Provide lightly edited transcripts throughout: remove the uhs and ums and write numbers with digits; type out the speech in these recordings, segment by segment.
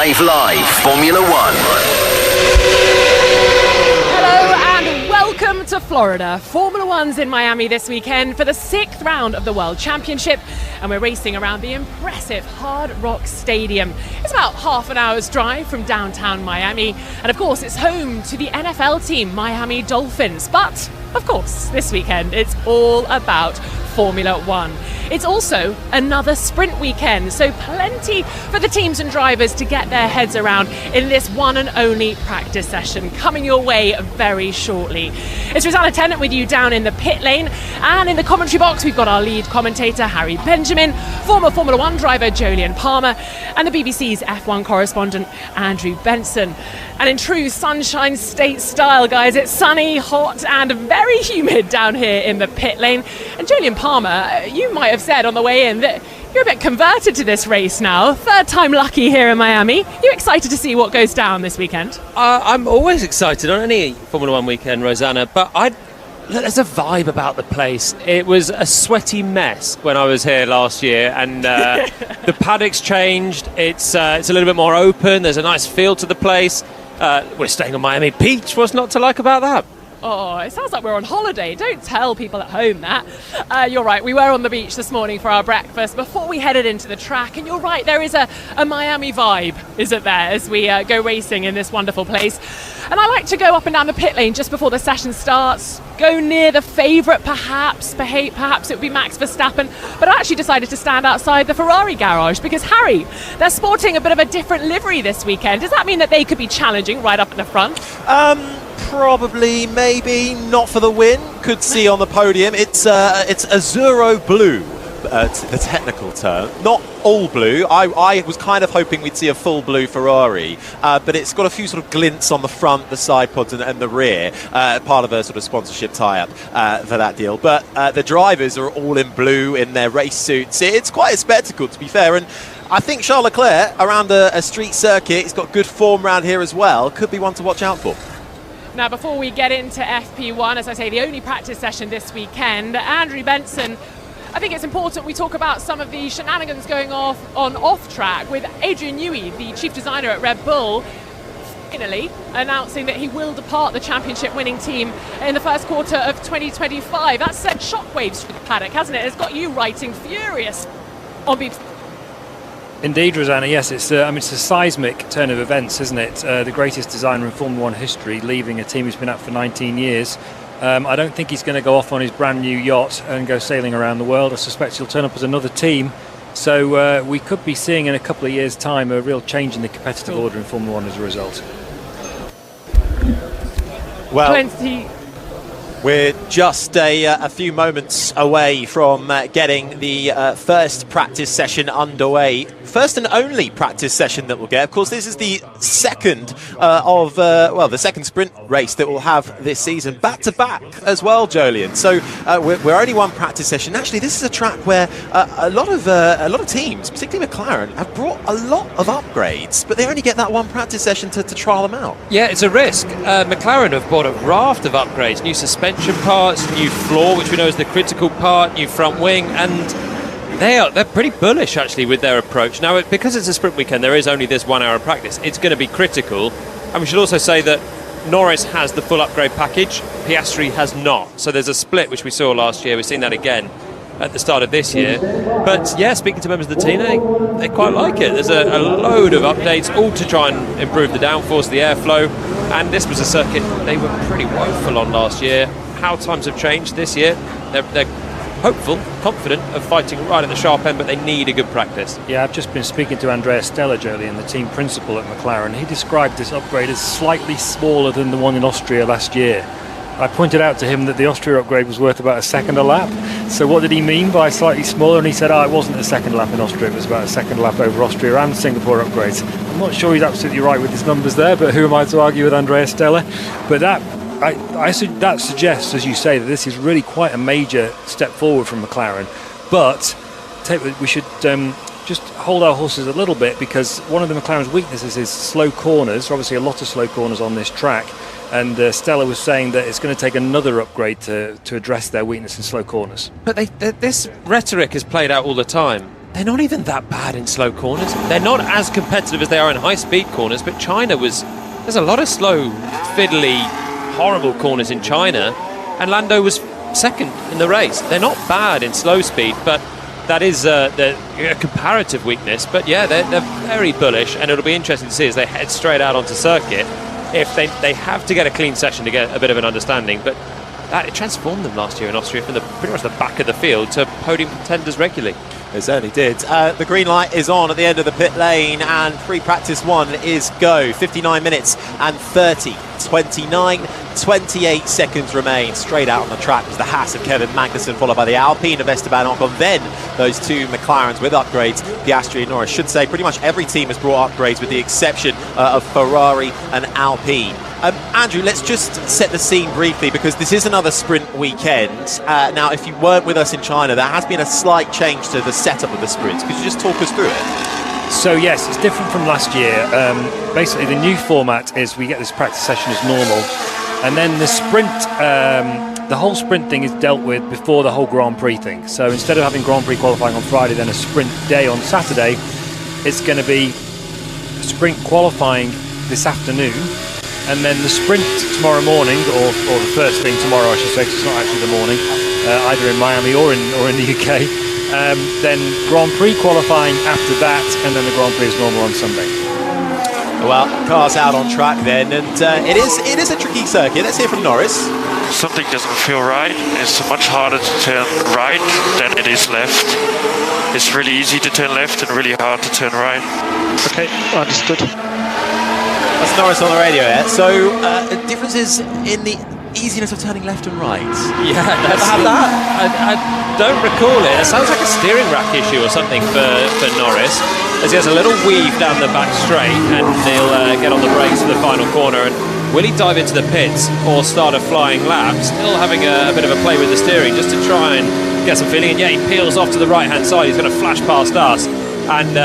Live Formula One. Hello and welcome to Florida. Formula One's in Miami this weekend for the 6th round of the World Championship, and we're racing around the impressive Hard Rock Stadium. It's about half an hour's drive from downtown Miami, and of course it's home to the NFL team Miami Dolphins. But of course this weekend it's all about Formula One. It's also another sprint weekend, so plenty for the teams and drivers to get their heads around in this one and only practice session coming your way very shortly. It's Rosanna Tennant with you down in the pit lane, and in the commentary box we've got our lead commentator Harry Benjamin, former Formula One driver Jolyon Palmer, and the BBC's F1 correspondent Andrew Benson. And in true Sunshine State style, guys, it's sunny, hot and very humid down here in the pit lane. And Jolyon Palmer, you might have said on the way in that you're a bit converted to this race now. Third time lucky here in Miami. You excited to see what goes down this weekend? I'm always excited on any Formula One weekend, Rosanna, but there's a vibe about the place. It was a sweaty mess when I was here last year, and the paddock's changed. It's a little bit more open. There's a nice feel to the place. We're staying on Miami Beach. What's not to like about that? Oh, it sounds like we're on holiday. Don't tell people at home that. You're right, we were on the beach this morning for our breakfast before we headed into the track. And you're right, there is a Miami vibe, isn't there, as we go racing in this wonderful place. And I like to go up and down the pit lane just before the session starts, go near the favourite perhaps it would be Max Verstappen. But I actually decided to stand outside the Ferrari garage because, Harry, they're sporting a bit of a different livery this weekend. Does that mean that they could be challenging right up at the front? Probably, maybe not for the win. Could see on the podium. It's Azzurro blue, the technical term, not all blue. I was kind of hoping we'd see a full blue Ferrari, but it's got a few sort of glints on the front, the side pods, and the rear. Part of a sort of sponsorship tie-up for that deal. But the drivers are all in blue in their race suits. It's quite a spectacle, to be fair, and I think Charles Leclerc around a street circuit. He's got good form around here as well. Could be one to watch out for. Now, before we get into FP1, as I say, the only practice session this weekend, Andrew Benson, I think it's important we talk about some of the shenanigans going off track with Adrian Newey, the chief designer at Red Bull, finally announcing that he will depart the championship winning team in the first quarter of 2025. That's sent shockwaves through the paddock, hasn't it? It's got you writing furious on BBC. Indeed, Rosanna, yes, it's a seismic turn of events, isn't it? The greatest designer in Formula One history leaving a team he's been at for 19 years. I don't think he's going to go off on his brand new yacht and go sailing around the world. I suspect he'll turn up as another team. So we could be seeing in a couple of years' time a real change in the competitive order in Formula One as a result. Well, we're just a few moments away from getting the first practice session underway. First and only practice session that we'll get. Of course, this is the second the second sprint race that we'll have this season, back to back as well, Jolyon. So we're only one practice session. Actually, this is a track where a lot of teams, particularly McLaren, have brought a lot of upgrades, but they only get that one practice session to trial them out. Yeah, it's a risk. McLaren have bought a raft of upgrades, new suspension parts, new floor, which we know is the critical part, new front wing, and they're pretty bullish actually with their approach. Now, because it's a sprint weekend, there is only this 1 hour of practice. It's going to be critical, and we should also say that Norris has the full upgrade package, Piastri has not. So there's a split which we saw last year. We've seen that again at the start of this year. But yeah, speaking to members of the team, they quite like it. There's a load of updates, all to try and improve the downforce, the airflow. And this was a circuit they were pretty woeful on last year. How times have changed this year. They're hopeful, confident of fighting right at the sharp end, but they need a good practice. Yeah, I've just been speaking to Andrea Stella, Jolyon, the team principal at McLaren. He described this upgrade as slightly smaller than the one in Austria last year. I pointed out to him that the Austria upgrade was worth about a second a lap. So what did he mean by slightly smaller? And he said, it wasn't a second lap in Austria, it was about a second lap over Austria and Singapore upgrades. I'm not sure he's absolutely right with his numbers there, but who am I to argue with Andrea Stella? But that suggests, as you say, that this is really quite a major step forward from McLaren. But we should just hold our horses a little bit, because one of the McLaren's weaknesses is slow corners. Obviously, a lot of slow corners on this track. And Stella was saying that it's going to take another upgrade to address their weakness in slow corners. But this rhetoric is played out all the time. they're not even that bad in slow corners. They're not as competitive as they are in high-speed corners, but there's a lot of slow, fiddly, horrible corners in China, and Lando was second in the race. They're not bad in slow speed, but that is a comparative weakness. But yeah, they're very bullish, and it'll be interesting to see as they head straight out onto circuit if they have to get a clean session to get a bit of an understanding. But it transformed them last year in Austria from pretty much the back of the field to podium contenders regularly. It certainly did. The green light is on at the end of the pit lane, and free practice 1 is go. 59 minutes and 28 seconds remain. Straight out on the track was the Haas of Kevin Magnussen, followed by the Alpine of Esteban Ocon. Then those two McLarens with upgrades, Piastri and Norris. Should say pretty much every team has brought upgrades with the exception of Ferrari and Alpine. Andrew, let's just set the scene briefly, because this is another sprint weekend. Now, if you weren't with us in China, there has been a slight change to the setup of the sprints. Could you just talk us through it? So yes, it's different from last year. Basically, the new format is we get this practice session as normal, and then the sprint, the whole sprint thing is dealt with before the whole Grand Prix thing. So instead of having Grand Prix qualifying on Friday, then a sprint day on Saturday, it's going to be sprint qualifying this afternoon, and then the sprint tomorrow morning, or the first thing tomorrow, I should say, because it's not actually the morning, either in Miami or in the UK. Then Grand Prix qualifying after that, and then the Grand Prix is normal on Sunday. Well, cars out on track then, and it is a tricky circuit. Let's hear from Norris. Something doesn't feel right. It's much harder to turn right than it is left. It's really easy to turn left and really hard to turn right. Okay, understood. That's Norris on the radio, yeah? So, differences in the easiness of turning left and right. Yeah, Ever had that? I don't recall it. It sounds like a steering rack issue or something for Norris, as he has a little weave down the back straight, and he'll get on the brakes for the final corner. And will he dive into the pits or start a flying lap? Still having a bit of a play with the steering just to try and get some feeling. And yeah, he peels off to the right-hand side. He's going to flash past us and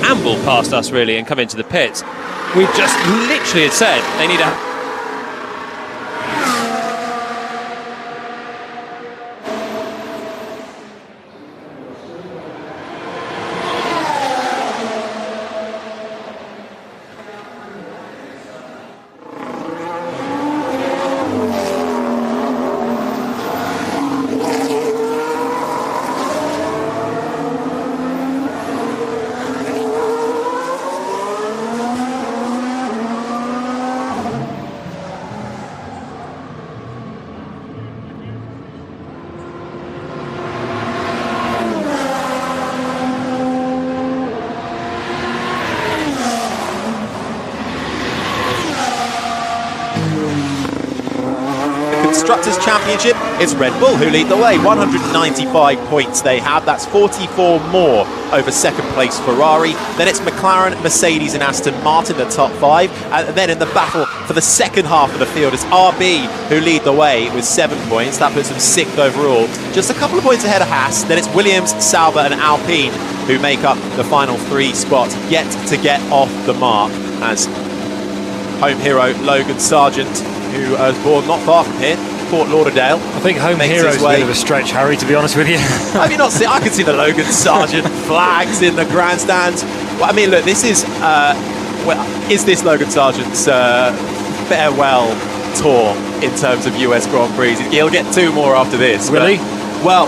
amble past us, really, and come into the pits. We've just literally had said they need a... Constructors' Championship, it's Red Bull who lead the way. 195 points they have. That's 44 more over second place Ferrari. Then it's McLaren, Mercedes and Aston Martin, the top 5. And then in the battle for the second half of the field, it's RB who lead the way with 7 points. That puts them 6th overall. Just a couple of points ahead of Haas. Then it's Williams, Sauber and Alpine who make up the final 3 spots, yet to get off the mark, as home hero Logan Sargent, who was born not far from here, Fort Lauderdale. I think home hero is a bit of a stretch, Harry, to be honest with you. Have you not seen? I can see the Logan Sargent flags in the grandstands. Well, I mean, look, this is this Logan Sargent's farewell tour in terms of US Grand Prix? He'll get 2 more after this. Really? Well.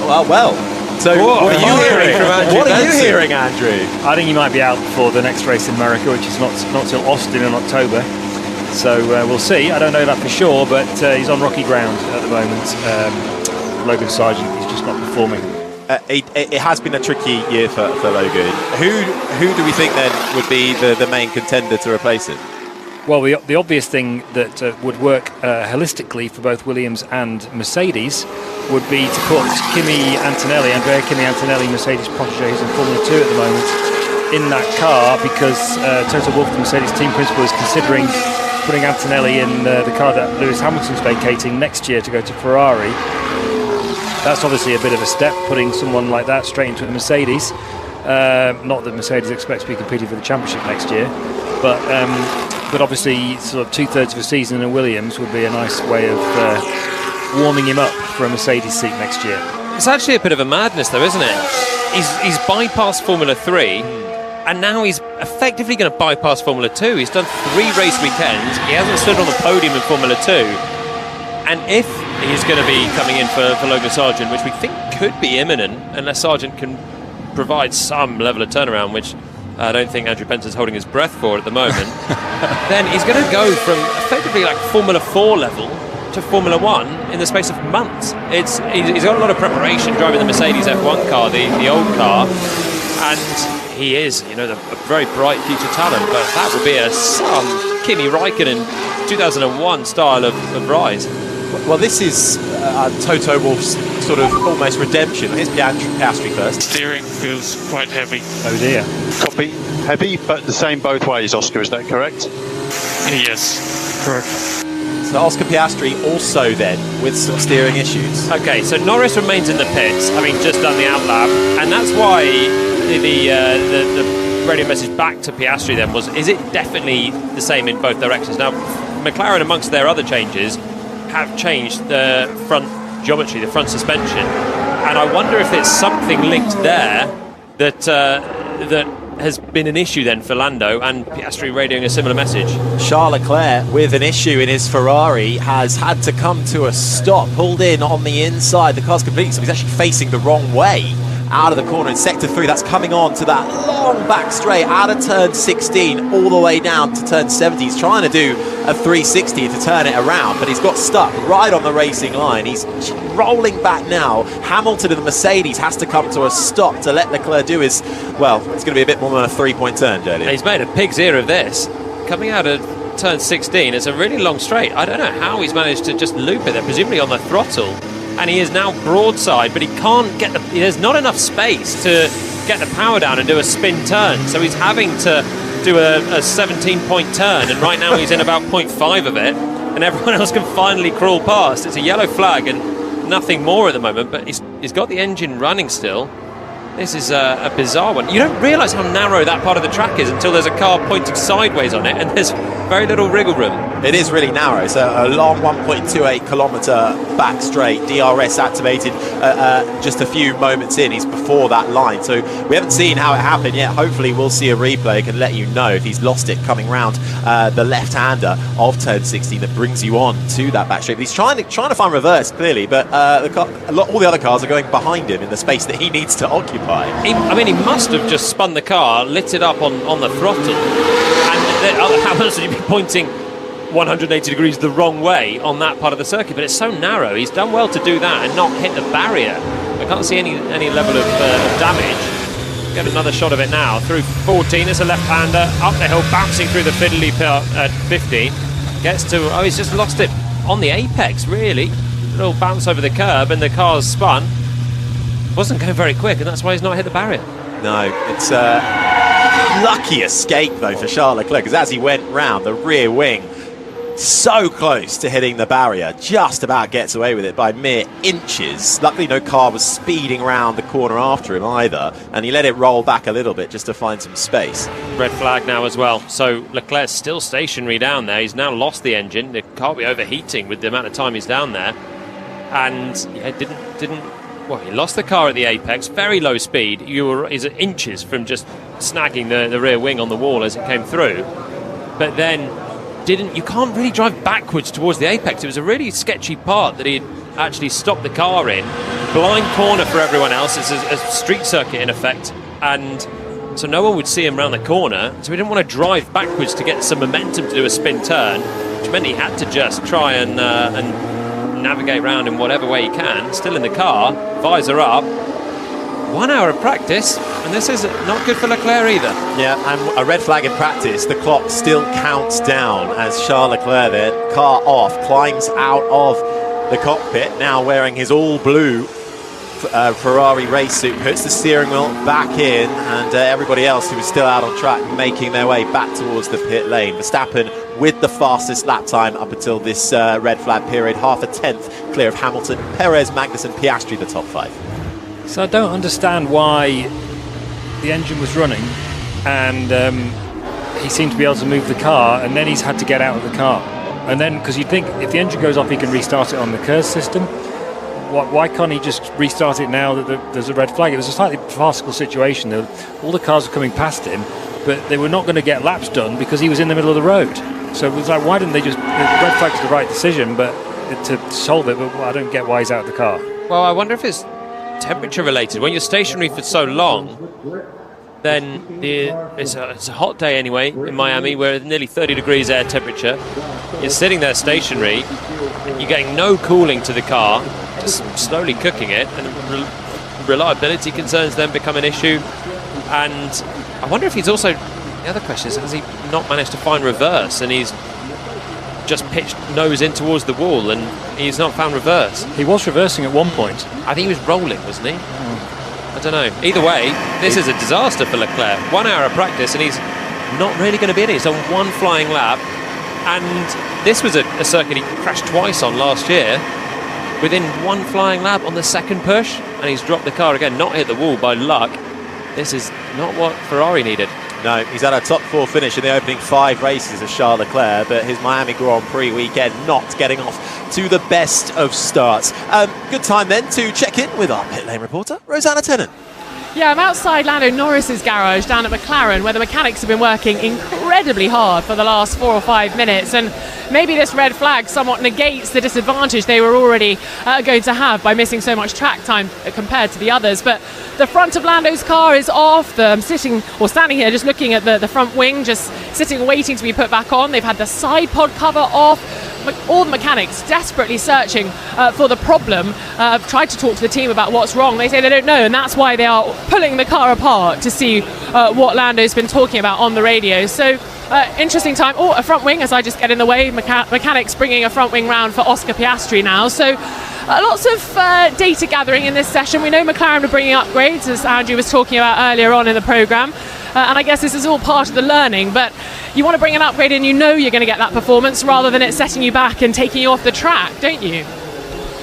So what are you hearing from Andrew? What are you hearing, Andrew? I think he might be out before the next race in America, which is not till Austin in October. So we'll see. I don't know that for sure, but he's on rocky ground at the moment. Logan Sargent, he's just not performing. It has been a tricky year for Logan. Who do we think then would be the main contender to replace him? Well, the obvious thing that would work holistically for both Williams and Mercedes would be to put Andrea Kimi Antonelli, Mercedes protege, who's in Formula 2 at the moment, in that car, because Toto Wolff, the Mercedes team principal, is considering putting Antonelli in the car that Lewis Hamilton's vacating next year to go to Ferrari. That's obviously a bit of a step, putting someone like that straight into the Mercedes. Not that Mercedes expects to be competing for the championship next year, but obviously sort of 2/3 of a season in Williams would be a nice way of warming him up for a Mercedes seat next year. It's actually a bit of a madness, though, isn't it? he's bypassed Formula 3, and now he's effectively going to bypass Formula 2. He's done 3 race weekends. He hasn't stood on the podium in Formula 2. And if he's going to be coming in for Logan Sargent, which we think could be imminent, unless Sargent can provide some level of turnaround, which I don't think Andrew Benson's holding his breath for at the moment, then he's going to go from effectively like Formula 4 level to Formula 1 in the space of months. He's got a lot of preparation driving the Mercedes F1 car, the old car, and he is, a very bright future talent, but that will be some Kimi Räikkönen 2001 style of rise. Well, this is Toto Wolff's sort of almost redemption. Here's Piastri first. Steering feels quite heavy. Oh dear. Copy. Heavy, but the same both ways, Oscar, is that correct? Yes, correct. So Oscar Piastri also then with some steering issues. Okay, so Norris remains in the pits, having just done the outlap, and that's why the radio message back to Piastri then was, is it definitely the same in both directions? Now, McLaren, amongst their other changes, have changed the front geometry, the front suspension, and I wonder if it's something linked there that has been an issue then for Lando, and Piastri radioing a similar message. Charles Leclerc, with an issue in his Ferrari, has had to come to a stop, pulled in on the inside. The car's complete, so he's actually facing the wrong way out of the corner in sector 3. That's coming on to that long back straight out of turn 16 all the way down to turn 70. He's trying to do a 360 to turn it around, but he's got stuck right on the racing line. He's rolling back now. Hamilton in the Mercedes has to come to a stop to let Leclerc do his, well, it's going to be a bit more than a 3-point turn, Jolien. He's made a pig's ear of this. Coming out of turn 16, it's a really long straight. I don't know how he's managed to just loop it there, presumably on the throttle. And he is now broadside, but he can't get there's not enough space to get the power down and do a spin turn. So he's having to do a 17-point turn, and right now he's in about 0.5 of it, and everyone else can finally crawl past. It's a yellow flag and nothing more at the moment, but he's got the engine running still. This is a bizarre one. You don't realise how narrow that part of the track is until there's a car pointing sideways on it, and there's very little wriggle room. It is really narrow. It's a long 1.28 kilometre back straight, DRS activated just a few moments in. He's before that line, so we haven't seen how it happened yet. Hopefully we'll see a replay and let you know if he's lost it coming round the left-hander of turn 16 that brings you on to that back straight. But he's trying to find reverse, clearly, but all the other cars are going behind him in the space that he needs to occupy. He must have just spun the car, lit it up on the throttle, and how else would he be pointing 180 degrees the wrong way on that part of the circuit? But it's so narrow. He's done well to do that and not hit the barrier. I can't see any level of damage. Get another shot of it now through 14. It's a left-hander up the hill, bouncing through the fiddly part at 15. Gets to he's just lost it on the apex, really. A little bounce over the curb, and the car's spun. Wasn't going very quick, and that's why he's not hit the barrier. No, it's a lucky escape though for Charles Leclerc, because as he went round the rear wing, so close to hitting the barrier, just about gets away with it by mere inches. Luckily no car was speeding around the corner after him either, and he let it roll back a little bit just to find some space. Red flag now as well, so Leclerc's still stationary down there. He's now lost the engine. The car will be overheating with the amount of time he's down there, and he lost the car at the apex, very low speed. He's at inches from just snagging the rear wing on the wall as it came through. But then you can't really drive backwards towards the apex. It was a really sketchy part that he actually stopped the car in. Blind corner for everyone else. It's a street circuit in effect. And so no one would see him around the corner. So he didn't want to drive backwards to get some momentum to do a spin turn, which meant he had to just try and navigate around in whatever way he can, still in the car, visor up. 1 hour of practice, and this is not good for Leclerc either. Yeah, and a red flag in practice. The clock still counts down as Charles Leclerc then, car off, climbs out of the cockpit, now wearing his all blue Ferrari race suit, puts the steering wheel back in, and everybody else who is still out on track making their way back towards the pit lane. Verstappen with the fastest lap time up until this red flag period, half a tenth clear of Hamilton, Perez, Magnussen, Piastri, the top five. So I don't understand why the engine was running and he seemed to be able to move the car, and then he's had to get out of the car. And then, because you'd think if the engine goes off, he can restart it on the KERS system. Why can't he just restart it now that there's a red flag? It was a slightly farcical situation. All the cars were coming past him, but they were not going to get laps done because he was in the middle of the road. So it was like, why didn't they just... The red flag's the right decision, but to solve it, but I don't get why he's out of the car. Well, I wonder if it's temperature related. When you're stationary for so long, then it's a hot day anyway in Miami, where nearly 30 degrees air temperature. You're sitting there stationary, and you're getting no cooling to the car, just slowly cooking it, and reliability concerns then become an issue. And I wonder if he's also... The other question is, has he not managed to find reverse, and he's just pitched nose in towards the wall and he's not found reverse? He was reversing at one point. I think he was rolling, wasn't he? I don't know. Either way, this is a disaster for Leclerc. 1 hour of practice and he's not really going to be in it. He's on one flying lap, and this was a circuit he crashed twice on last year within one flying lap on the second push, and he's dropped the car again, not hit the wall by luck. This is not what Ferrari needed. No, he's had a top 4 finish in the opening 5 races of Charles Leclerc, but his Miami Grand Prix weekend not getting off to the best of starts. Good time then to check in with our pit lane reporter, Rosanna Tennant. Yeah, I'm outside Lando Norris's garage down at McLaren, where the mechanics have been working incredibly hard for the last 4 or 5 minutes, and maybe this red flag somewhat negates the disadvantage they were already going to have by missing so much track time compared to the others. But the front of Lando's car is off. I'm standing here just looking at the front wing, just sitting waiting to be put back on. They've had the side pod cover off. All the mechanics desperately searching for the problem. Tried to talk to the team about what's wrong. They say they don't know, and that's why they are pulling the car apart to see what Lando's been talking about on the radio. So interesting time. A front wing as I just get in the way. Mechanics bringing a front wing round for Oscar Piastri now. So lots of data gathering in this session. We know McLaren are bringing upgrades, as Andrew was talking about earlier on in the programme. And I guess this is all part of the learning, but you want to bring an upgrade and you know you're going to get that performance rather than it setting you back and taking you off the track, don't you?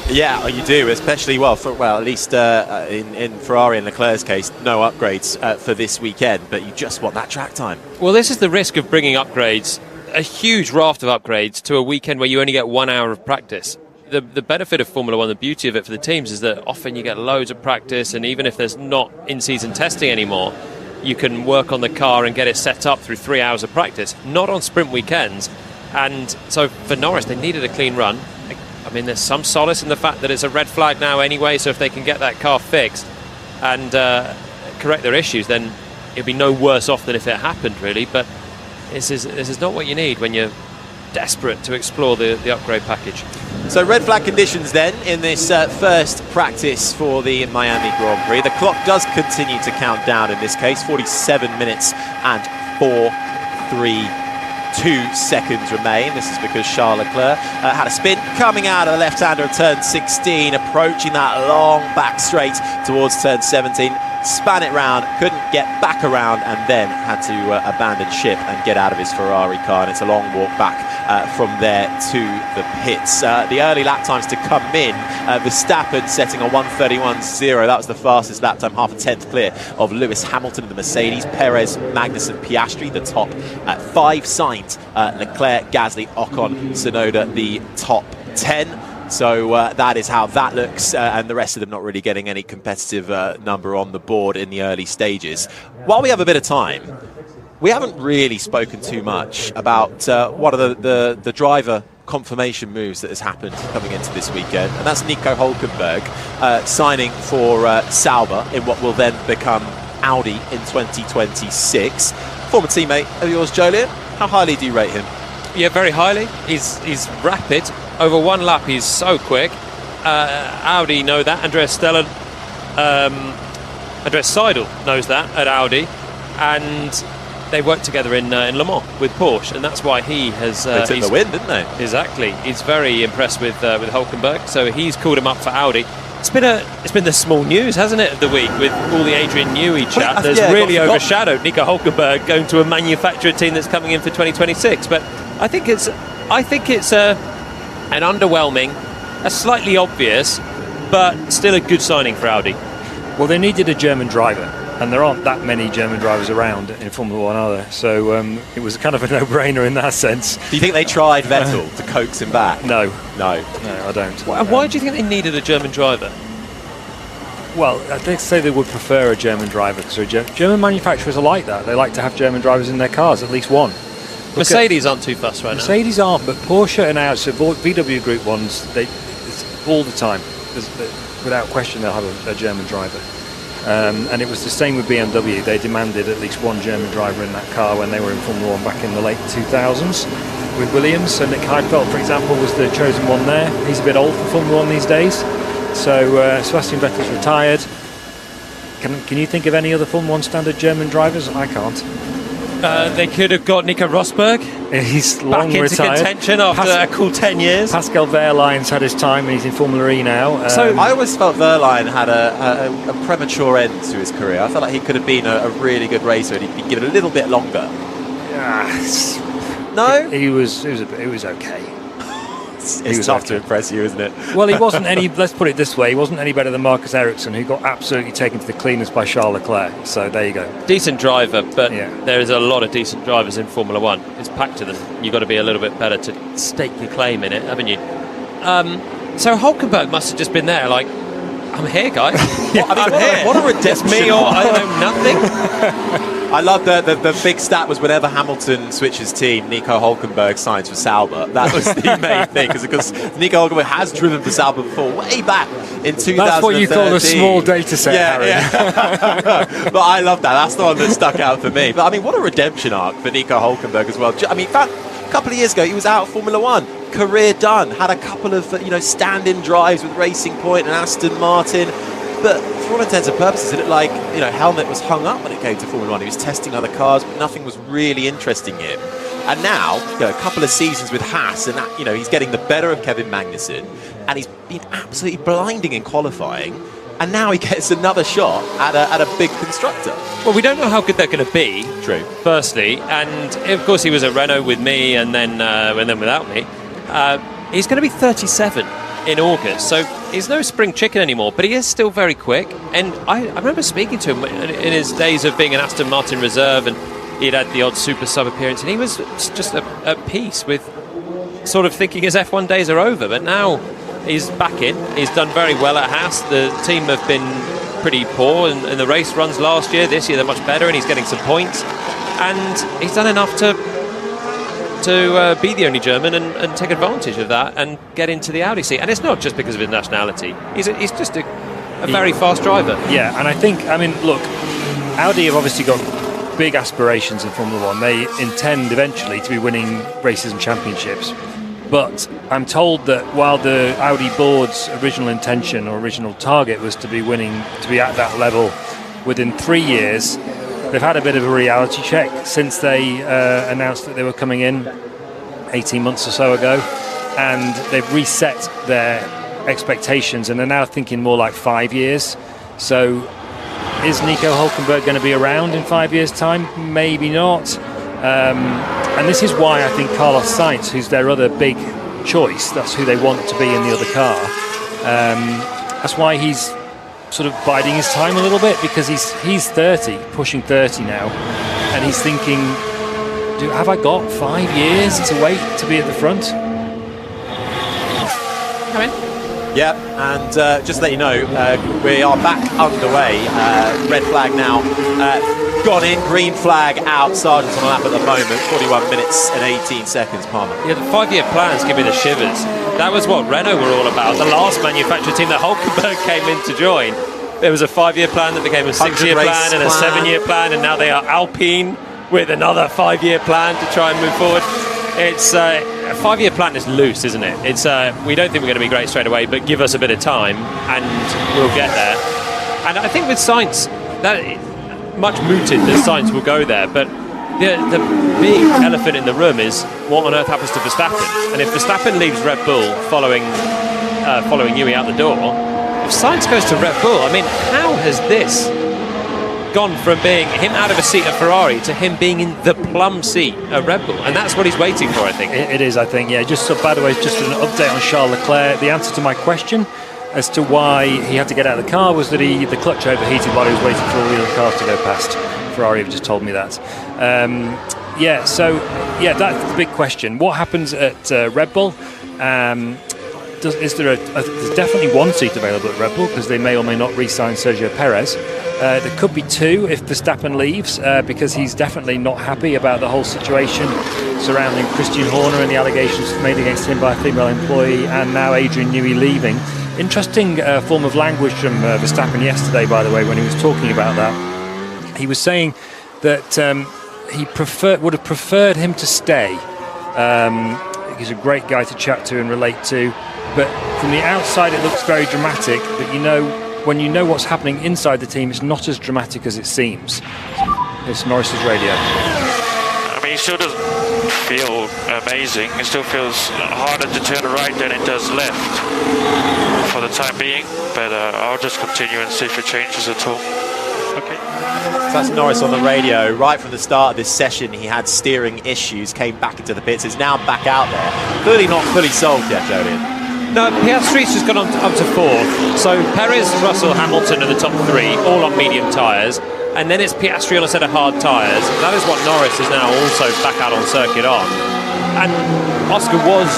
Yeah, you do, especially, at least in Ferrari and Leclerc's case, no upgrades for this weekend, but you just want that track time. Well, this is the risk of bringing upgrades, a huge raft of upgrades, to a weekend where you only get 1 hour of practice. The benefit of Formula One, the beauty of it for the teams, is that often you get loads of practice, and even if there's not in-season testing anymore, you can work on the car and get it set up through 3 hours of practice, not on sprint weekends. And so for Norris, they needed a clean run. I mean, there's some solace in the fact that it's a red flag now anyway, so if they can get that car fixed and correct their issues, then it'll be no worse off than if it happened, really. But this is not what you need when you're desperate to explore the upgrade package. So red flag conditions then in this first practice for the Miami Grand Prix. The clock does continue to count down in this case. 47 minutes and 4.32 seconds remain. This is because Charles Leclerc had a spin coming out of the left-hander of turn 16, approaching that long back straight towards turn 17. Span it round, couldn't get back around, and then had to abandon ship and get out of his Ferrari car, and it's a long walk back from there to the pits. The early lap times to come in, Verstappen setting a 1:31.0. That was the fastest lap time, half a tenth clear of Lewis Hamilton of the Mercedes. Perez, Magnussen, Piastri the top 5. Sainz, Leclerc, Gasly, Ocon, Tsunoda the top 10. So that is how that looks, and the rest of them not really getting any competitive number on the board in the early stages. While we have a bit of time, we haven't really spoken too much about one of the driver confirmation moves that has happened coming into this weekend, and that's Nico Hülkenberg signing for Sauber in what will then become Audi in 2026. Former teammate of yours, Jolyon, how highly do you rate him? Yeah, very highly. He's rapid. Over one lap, he's so quick. Audi know that. Andreas Seidel knows that at Audi, and they worked together in Le Mans with Porsche, and that's why he has. They took the win, didn't they? Exactly. He's very impressed with Hülkenberg, so he's called him up for Audi. It's been the small news, hasn't it, of the week, with all the Adrian Newey chat. There's really overshadowed Nico Hülkenberg going to a manufacturer team that's coming in for 2026. But I think it's an underwhelming, a slightly obvious, but still a good signing for Audi. Well, they needed a German driver, And there aren't that many German drivers around in Formula 1, are there? So it was kind of a no-brainer in that sense. Do you think they tried Vettel to coax him back? No, No. I don't. Why do you think they needed a German driver? Well, I'd say they would prefer a German driver because German manufacturers are like that. They like to have German drivers in their cars, at least one. Mercedes aren't too fussed right now. Mercedes aren't, but Porsche and Audi, so VW Group ones, it's all the time. Without question, they'll have a German driver. And it was the same with BMW. They demanded at least one German driver in that car when they were in Formula 1 back in the late 2000s with Williams. So Nick Heidfeld, for example, was the chosen one there. He's a bit old for Formula 1 these days. So Sebastian Vettel's retired. Can you think of any other Formula 1 standard German drivers? I can't. They could have got Nico Rosberg He's back long into retired. contention after a cool 10 years. Pascal Wehrlein's had his time and he's in Formula E now. So I always felt Wehrlein had a premature end to his career. I felt like he could have been a really good racer and he'd been given a little bit longer. No? It was okay. It's tough to impress you, isn't it? Well, he wasn't any, let's put it this way, he wasn't any better than Marcus Ericsson, who got absolutely taken to the cleaners by Charles Leclerc. So there you go. Decent driver, but Yeah. there is a lot of decent drivers in Formula 1. It's packed to them. You've got to be a little bit better to stake your claim in it, haven't you? So Hulkenberg must have just been there like, I'm here, guys. I'm here. What a redemption. It's me or I know nothing. I love the big stat was whenever Hamilton switches team, Nico Hulkenberg signs for Sauber. That was the main thing, because Nico Hulkenberg has driven for Sauber before, way back in 2013. That's what you call a small data set, Harry. Yeah. But I love that. That's the one that stuck out for me. But I mean, what a redemption arc for Nico Hulkenberg as well. I mean, a couple of years ago, he was out of Formula 1. Career done. Had a couple of stand-in drives with Racing Point and Aston Martin. But for all intents and purposes, it looked like Helmut was hung up when it came to Formula 1. He was testing other cars, but nothing was really interesting him. And now, a couple of seasons with Haas, and he's getting the better of Kevin Magnussen, and he's been absolutely blinding in qualifying. And now he gets another shot at a big constructor. Well, we don't know how good they're going to be. True. Firstly, and of course he was at Renault with me, and then without me. He's going to be 37 in August, so he's no spring chicken anymore, but he is still very quick. And I remember speaking to him in his days of being an Aston Martin reserve, and he'd had the odd super sub appearance, and he was just at peace with sort of thinking his F1 days are over. But now he's back in. He's done very well at Haas. The team have been pretty poor in the race runs last year. This year they're much better, and he's getting some points, and he's done enough to be the only German and take advantage of that and get into the Audi seat. And it's not just because of his nationality. He's just a very fast driver. Yeah, and I mean, look, Audi have obviously got big aspirations in Formula 1. They intend eventually to be winning races and championships. But I'm told that while the Audi board's original intention or original target was to be at that level within 3 years, they've had a bit of a reality check since they announced that they were coming in 18 months or so ago, and they've reset their expectations and are now thinking more like 5 years. So is Nico Hulkenberg going to be around in 5 years' time? Maybe not. And this is why I think Carlos Sainz, who's their other big choice, that's who they want to be in the other car, that's why he's sort of biding his time a little bit, because he's 30, pushing 30 now, and he's thinking, have I got 5 years to wait to be at the front? Come in. Yeah, and just to let you know, we are back underway. Red flag now gone in, green flag out. Sargent's on a lap at the moment, 41 minutes and 18 seconds, Palmer. Yeah, the 5-year plans give me the shivers. That was what Renault were all about. The last manufacturer team that Hulkenberg came in to join. There was a 5-year plan that became a 6-year plan and a 7-year plan, and now they are Alpine with another 5-year plan to try and move forward. It's a 5-year plan is loose, isn't it? It's we don't think we're going to be great straight away, but give us a bit of time and we'll get there. And I think with Sainz, that much mooted that Sainz will go there, but the big elephant in the room is what on earth happens to Verstappen. And if Verstappen leaves Red Bull following Newey out the door, if Sainz goes to Red Bull, I mean, how has this gone from being him out of a seat at Ferrari to him being in the plum seat at Red Bull? And that's what he's waiting for, I think. It is, I think, yeah. Just so, by the way, just an update on Charles Leclerc. The answer to my question as to why he had to get out of the car was that the clutch overheated while he was waiting for all the other cars to go past. Ferrari have just told me that. That's the big question. What happens at Red Bull? There's definitely one seat available at Red Bull because they may or may not re-sign Sergio Perez. There could be two if Verstappen leaves because he's definitely not happy about the whole situation surrounding Christian Horner and the allegations made against him by a female employee, and now Adrian Newey leaving. Interesting form of language from Verstappen yesterday, by the way, when he was talking about that. He was saying that he would have preferred him to stay. He's a great guy to chat to and relate to, but from the outside it looks very dramatic, but when you know what's happening inside the team, it's not as dramatic as it seems. It's Norris's radio. I mean, he still doesn't feel amazing. It still feels harder to turn right than it does left for the time being, but I'll just continue and see if it changes at all. Okay. So that's Norris on the radio. Right from the start of this session, he had steering issues, came back into the pits, is now back out there. Clearly not fully solved yet, Jolyon. No, Piastri's just gone up to fourth. So Perez, Russell, Hamilton are the top three, all on medium tyres. And then it's Piastri on a set of hard tyres. That is what Norris is now also back out on circuit on. And Oscar was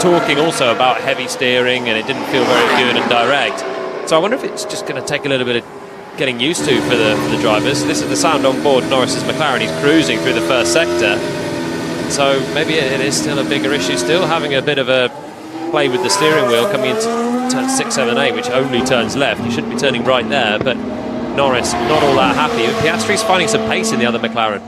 talking also about heavy steering and it didn't feel very good and direct. So I wonder if it's just going to take a little bit of getting used to for the drivers. This is the sound on board Norris's McLaren. He's cruising through the first sector. So maybe it is still a bigger issue, still having a bit of a play with the steering wheel coming into turn 6, 7, 8, which only turns left. You shouldn't be turning right there, but Norris not all that happy. Piastri's finding some pace in the other McLaren.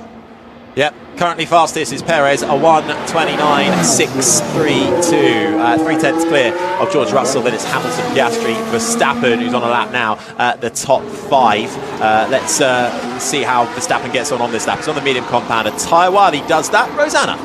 Yep, currently fastest is Perez, a 1:29.632, 3/10 clear of George Russell. Then it's Hamilton, Piastri, Verstappen, who's on a lap now at the top 5. Let's see how Verstappen gets on this lap. He's on the medium compounder tyre. While he does that, Rosanna.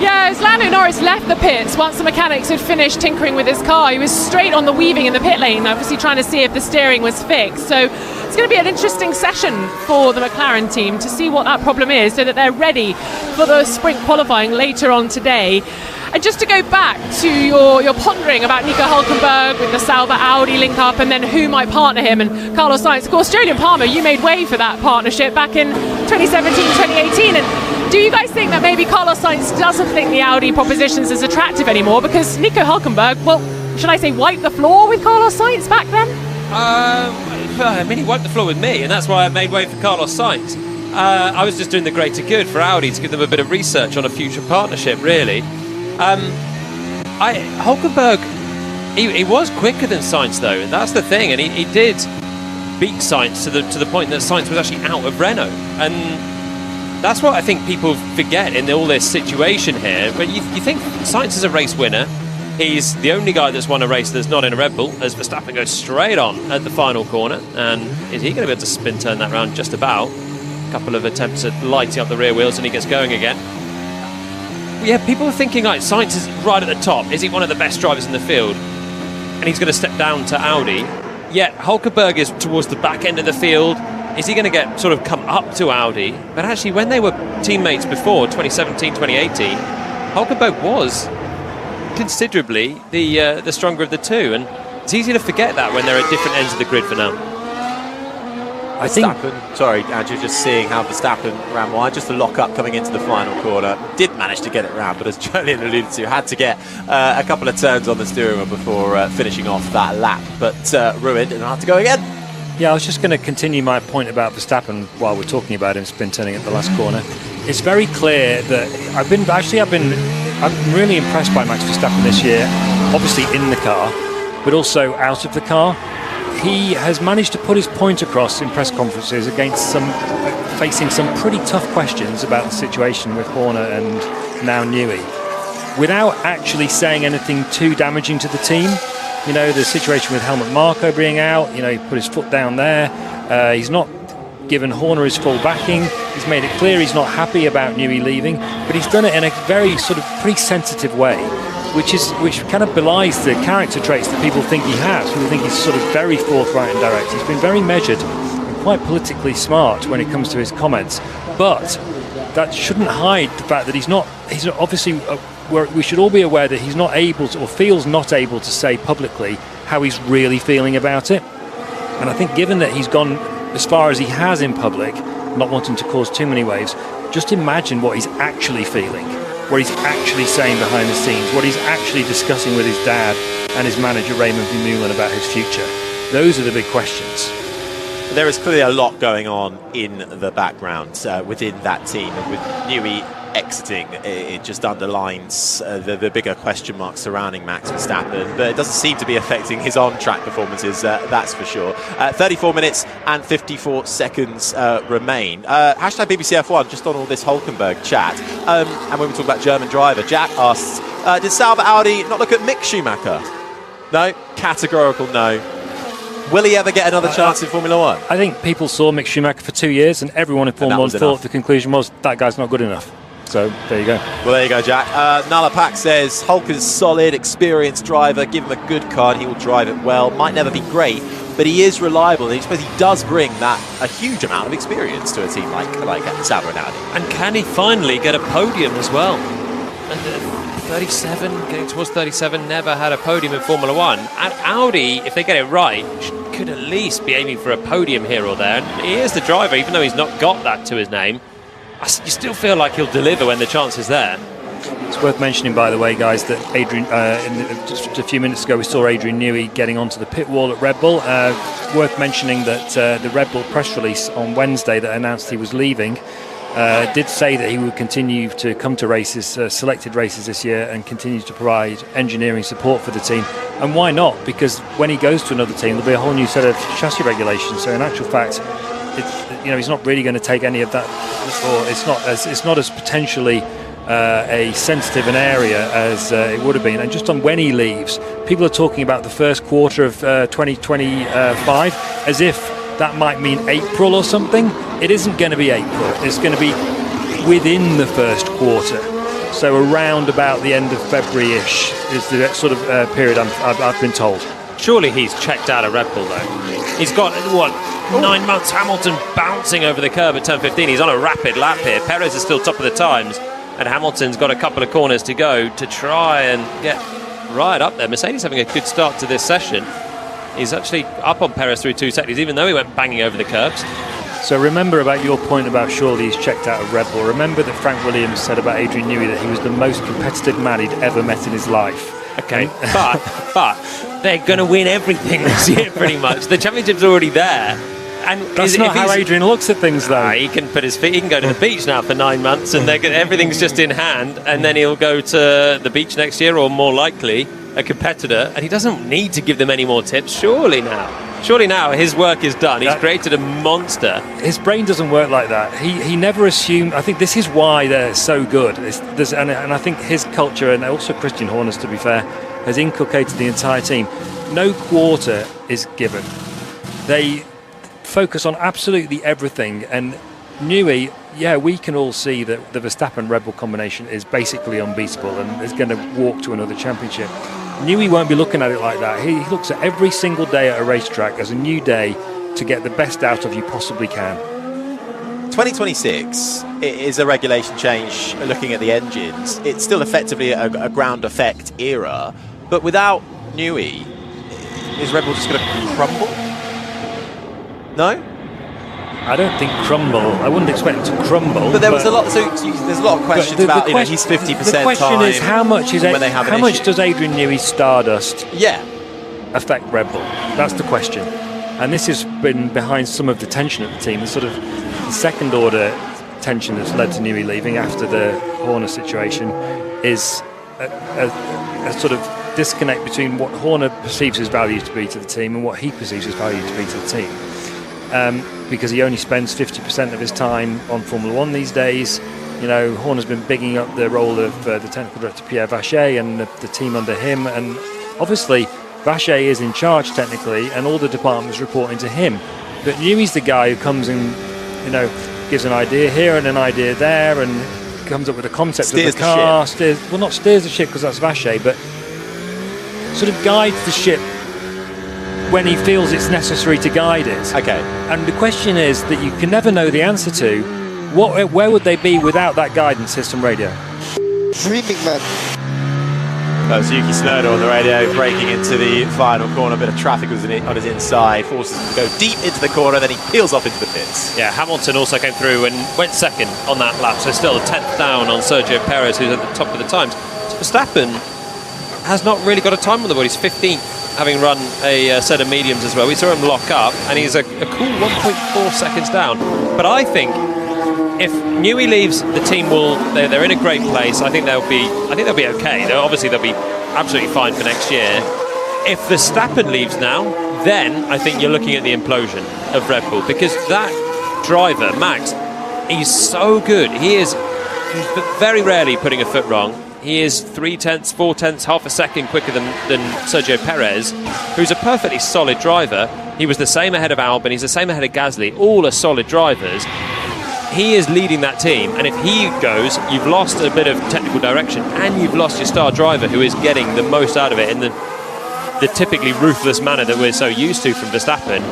Yeah, as Lando Norris left the pits, once the mechanics had finished tinkering with his car, he was straight on the weaving in the pit lane, obviously trying to see if the steering was fixed. So it's going to be an interesting session for the McLaren team to see what that problem is so that they're ready for the sprint qualifying later on today. And just to go back to your pondering about Nico Hülkenberg with the Sauber Audi link up and then who might partner him and Carlos Sainz. Of course, Jolyon Palmer, you made way for that partnership back in 2017, 2018. And do you guys think that maybe Carlos Sainz doesn't think the Audi proposition's as attractive anymore because Nico Hülkenberg, well, should I say wiped the floor with Carlos Sainz back then? I mean, he wiped the floor with me, and that's why I made way for Carlos Sainz. I was just doing the greater good for Audi to give them a bit of research on a future partnership, really. Hülkenberg, he was quicker than Sainz, though, and that's the thing, and he did beat Sainz to the point that Sainz was actually out of Renault, and that's what I think people forget in all this situation here. But you think Sainz is a race winner. He's the only guy that's won a race that's not in a Red Bull, as Verstappen goes straight on at the final corner. And is he going to be able to spin turn that round? Just about. A couple of attempts at lighting up the rear wheels and he gets going again. Yeah, people are thinking like Sainz is right at the top. Is he one of the best drivers in the field? And he's going to step down to Audi. Yet Hülkenberg is towards the back end of the field. Is he going to sort of come up to Audi? But actually, when they were teammates before 2017, 2018, Hülkenberg was considerably the stronger of the two, and it's easy to forget that when they're at different ends of the grid for now. Sorry, Andrew, just seeing how Verstappen ran wide, just to lock up coming into the final corner. Did manage to get it round, but as Jolyon alluded to, had to get a couple of turns on the steering wheel before finishing off that lap, but ruined and had to go again. Yeah, I was just going to continue my point about Verstappen while we're talking about him spin turning at the last corner. It's very clear that I'm really impressed by Max Verstappen this year, obviously in the car, but also out of the car. He has managed to put his point across in press conferences against facing some pretty tough questions about the situation with Horner and now Newey, without actually saying anything too damaging to the team. You know, the situation with Helmut Marko being out, he put his foot down there. He's not given Horner his full backing. He's made it clear he's not happy about Newey leaving, but he's done it in a very sort of pretty sensitive way, which kind of belies the character traits that people think he has. People think he's sort of very forthright and direct. He's been very measured and quite politically smart when it comes to his comments, but that shouldn't hide the fact that he's obviously we should all be aware that he's not able to, or feels not able to say publicly how he's really feeling about it. And I think given that he's gone as far as he has in public, not wanting to cause too many waves, just imagine what he's actually feeling, what he's actually saying behind the scenes, what he's actually discussing with his dad and his manager Raymond Vermeulen about his future. Those are the big questions. There is clearly a lot going on in the background within that team, and with Newey exiting, it just underlines the bigger question marks surrounding Max Verstappen, but it doesn't seem to be affecting his on-track performances, that's for sure. 34 minutes and 54 seconds remain. Hashtag BBC F1, just on all this Hulkenberg chat. And when we talk about German driver, Jack asks, did Sauber Audi not look at Mick Schumacher? No, categorical no. Will he ever get another chance in Formula One? I think people saw Mick Schumacher for 2 years, and everyone in Formula One thought the conclusion was that guy's not good enough. So there you go. Well, there you go, Jack. Nala Pak says Hulk is a solid, experienced driver. Give him a good car and he will drive it well. Might never be great, but he is reliable. And he does bring a huge amount of experience to a team like Sauber and Audi. And can he finally get a podium as well? And 37, getting towards 37, never had a podium in Formula One. And Audi, if they get it right, could at least be aiming for a podium here or there. And he is the driver, even though he's not got that to his name. You still feel like he'll deliver when the chance is there. It's worth mentioning, by the way, guys, that Adrian, just a few minutes ago, we saw Adrian Newey getting onto the pit wall at Red Bull. Worth mentioning that the Red Bull press release on Wednesday that announced he was leaving did say that he would continue to come to races, selected races this year, and continue to provide engineering support for the team. And why not? Because when he goes to another team, there'll be a whole new set of chassis regulations. So in actual fact, he's not really going to take any of that, or it's not as potentially a sensitive an area as it would have been. And just on when he leaves, people are talking about the first quarter of 2025 as if that might mean April or something. It isn't going to be April. It's going to be within the first quarter. So around about the end of February-ish is the sort of period I've been told. Surely he's checked out of Red Bull, though. He's got, 9 months. Hamilton bouncing over the curb at turn 15. He's on a rapid lap here. Perez is still top of the times, and Hamilton's got a couple of corners to go to try and get right up there. Mercedes having a good start to this session. He's actually up on Perez through 2 seconds, even though he went banging over the curbs. So remember about your point about surely he's checked out of Red Bull. Remember that Frank Williams said about Adrian Newey that he was the most competitive man he'd ever met in his life. Okay, but they're going to win everything this year, pretty much. The championship's already there. And that's not how Adrian looks at things, though. He can put his feet. He can go to the beach now for 9 months, and everything's just in hand. And then he'll go to the beach next year, or more likely, a competitor. And he doesn't need to give them any more tips. Surely now, his work is done. He's created a monster. His brain doesn't work like that. He never assumed. I think this is why they're so good. And I think his culture, and also Christian Horner's, to be fair, has inculcated the entire team. No quarter is given. They focus on absolutely everything. And Newey, we can all see that the Verstappen-Red Bull combination is basically unbeatable and is going to walk to another championship. Newey won't be looking at it like that. He looks at every single day at a racetrack as a new day to get the best out of you possibly can. 2026 is a regulation change looking at the engines. It's still effectively a ground effect era, but without Newey, is Red Bull just going to crumble? No? I don't think crumble. I wouldn't expect it to crumble. But there's a lot. So there's a lot of questions about. He's 50%. The question is how much does Adrian Newey's stardust Yeah. affect Red Bull? That's the question. And this has been behind some of the tension at the team. The sort of second order tension that's led to Newey leaving after the Horner situation is a sort of disconnect between what Horner perceives his value to be to the team and what he perceives his value to be to the team. Because he only spends 50% of his time on Formula One these days. Horner's been bigging up the role of the technical director Pierre Vacher and the team under him, and obviously Vacher is in charge technically, and all the departments reporting to him. But Newey's the guy who comes and gives an idea here and an idea there, and comes up with a concept of the car. Not steers the ship because that's Vacher, but sort of guides the ship when he feels it's necessary to guide it. Okay. And the question is that you can never know the answer to, where would they be without that guidance system radio? Dreaming man. That's Yuki Tsunoda on the radio, breaking into the final corner. A bit of traffic was on his inside, forces him to go deep into the corner, then he peels off into the pits. Yeah, Hamilton also came through and went second on that lap, so still a 10th down on Sergio Perez, who's at the top of the times. So Verstappen has not really got a time on the board. He's 15th, having run a set of mediums as well. We saw him lock up, and he's a cool 1.4 seconds down. But I think if Newey leaves, the team they're in a great place. I think they'll be okay. Obviously they'll be absolutely fine for next year. If Verstappen leaves now, then I think you're looking at the implosion of Red Bull, because that driver, Max, he's so good. He is very rarely putting a foot wrong. He is 3/10, 4/10, half a second quicker than Sergio Perez, who's a perfectly solid driver. He was the same ahead of Albon, he's the same ahead of Gasly, all are solid drivers. He is leading that team, and if he goes, you've lost a bit of technical direction, and you've lost your star driver, who is getting the most out of it in the typically ruthless manner that we're so used to from Verstappen.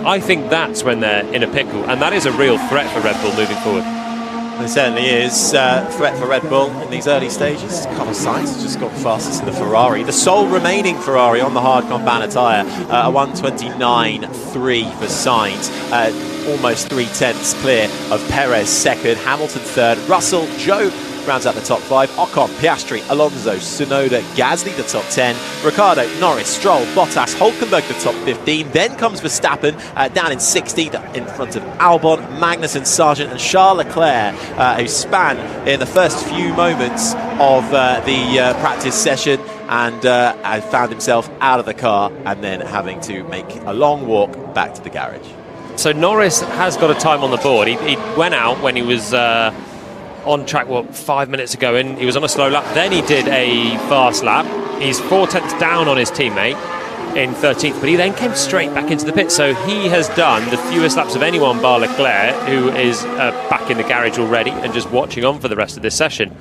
I think that's when they're in a pickle, and that is a real threat for Red Bull moving forward. It certainly is a threat for Red Bull in these early stages. Carlos Sainz has just got fastest in the Ferrari. The sole remaining Ferrari on the hard compound tyre, a 1:29.3 for Sainz. Almost 3/10 clear of Perez second, Hamilton third, Russell, Joe rounds out the top 5, Ocon, Piastri, Alonso, Tsunoda, Gasly the top 10, Ricciardo, Norris, Stroll, Bottas, Hülkenberg the top 15, then comes Verstappen down in 16th in front of Albon, Magnussen, Sargent and Charles Leclerc, who span in the first few moments of the practice session and found himself out of the car and then having to make a long walk back to the garage. So Norris has got a time on the board. He went out when he was on track 5 minutes ago, and he was on a slow lap. Then he did a fast lap. He's 4/10 down on his teammate in 13th, but he then came straight back into the pit. So he has done the fewest laps of anyone bar Leclerc, who is back in the garage already and just watching on for the rest of this session.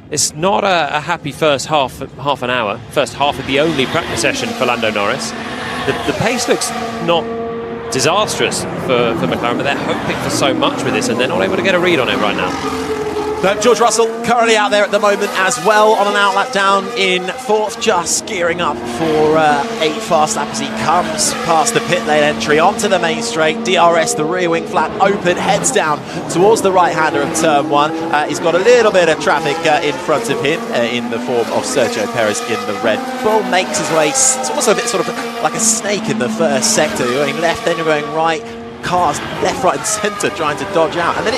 It's not a happy first half an hour, first half of the only practice session for Lando Norris. The pace looks not disastrous for McLaren, but they're hoping for so much with this, and they're not able to get a read on it right now. George Russell currently out there at the moment as well on an outlap down in 4th, just gearing up for 8 fast lap as he comes past the pit lane entry onto the main straight. DRS, the rear wing flap open, heads down towards the right-hander of turn 1. He's got a little bit of traffic in front of him in the form of Sergio Perez in the Red Bull. Makes his way, it's almost a bit sort of like a snake in the first sector. You're going left, then you're going right. Cars left, right and centre trying to dodge out, and then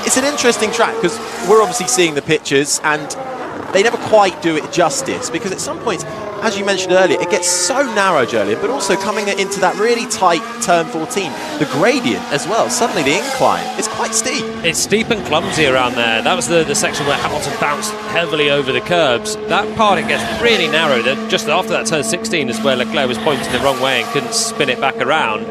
it's an interesting track because we're obviously seeing the pictures and they never quite do it justice, because at some points, as you mentioned earlier, it gets so narrow, Jolien, but also coming into that really tight turn 14, the gradient as well, suddenly the incline is quite steep. It's steep and clumsy around there. That was the section where Hamilton bounced heavily over the curbs. That part, it gets really narrow. Just after that turn 16 is where Leclerc was pointing the wrong way and couldn't spin it back around.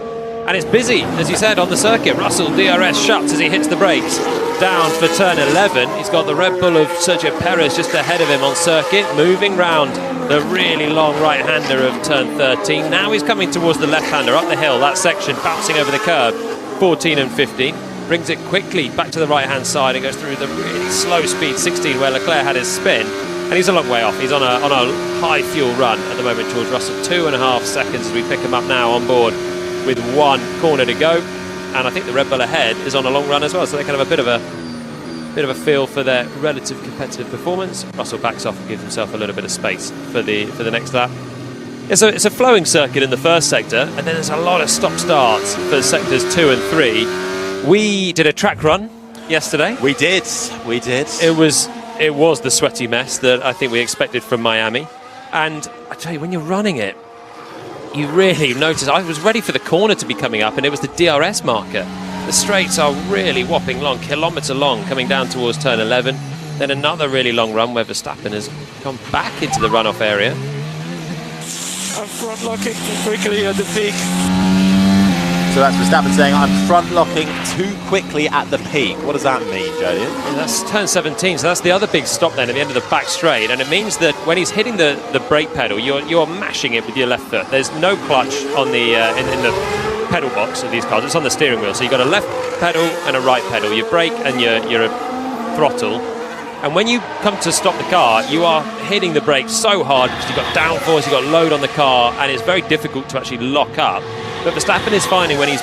And it's busy, as you said, on the circuit. Russell, DRS shuts as he hits the brakes. Down for turn 11. He's got the Red Bull of Sergio Perez just ahead of him on circuit, moving round the really long right-hander of turn 13. Now he's coming towards the left-hander up the hill, that section, bouncing over the curb, 14 and 15. Brings it quickly back to the right-hand side and goes through the really slow speed 16 where Leclerc had his spin. And he's a long way off. He's on a high fuel run at the moment, George Russell. 2.5 seconds as we pick him up now on board, with 1 corner to go, and I think the Red Bull ahead is on a long run as well, so they kind of have a bit of a feel for their relative competitive performance. Russell backs off and gives himself a little bit of space for the next lap. It's a flowing circuit in the first sector, and then there's a lot of stop-starts for sectors 2 and 3. We did a track run yesterday. We did. It was the sweaty mess that I think we expected from Miami, and I tell you, when you're running it, you really notice. I was ready for the corner to be coming up, and it was the DRS marker. The straights are really whopping long, kilometre long, coming down towards turn 11. Then another really long run where Verstappen has gone back into the runoff area. I'm front locking quickly at the peak. So that's Verstappen saying, I'm front-locking too quickly at the peak. What does that mean, Jolien? Yeah, that's turn 17, so that's the other big stop then at the end of the back straight, and it means that when he's hitting the brake pedal, you're mashing it with your left foot. There's no clutch on the in the pedal box of these cars. It's on the steering wheel, so you've got a left pedal and a right pedal, your brake and your throttle, And when you come to stop the car, you are hitting the brakes so hard because you've got downforce, you've got load on the car, and it's very difficult to actually lock up. But Verstappen is finding when he's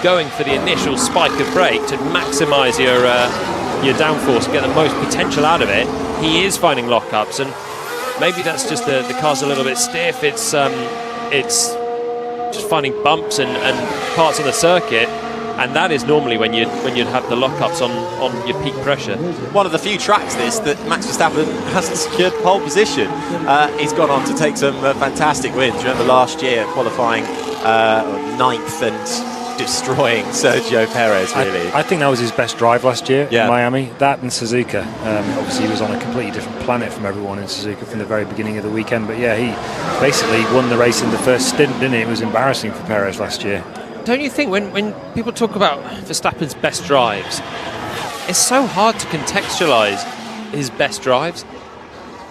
going for the initial spike of brake to maximise your downforce, get the most potential out of it, he is finding lockups, and maybe that's just the car's a little bit stiff. It's just finding bumps and parts of the circuit. And that is normally when you'd have the lockups on your peak pressure. One of the few tracks that Max Verstappen hasn't secured pole position. He's gone on to take some fantastic wins. Remember last year qualifying 9th and destroying Sergio Perez, really. I think that was his best drive last year in Miami. That and Suzuka. Obviously he was on a completely different planet from everyone in Suzuka from the very beginning of the weekend. But yeah, he basically won the race in the first stint, didn't he? It was embarrassing for Perez last year. Don't you think when people talk about Verstappen's best drives, it's so hard to contextualise his best drives?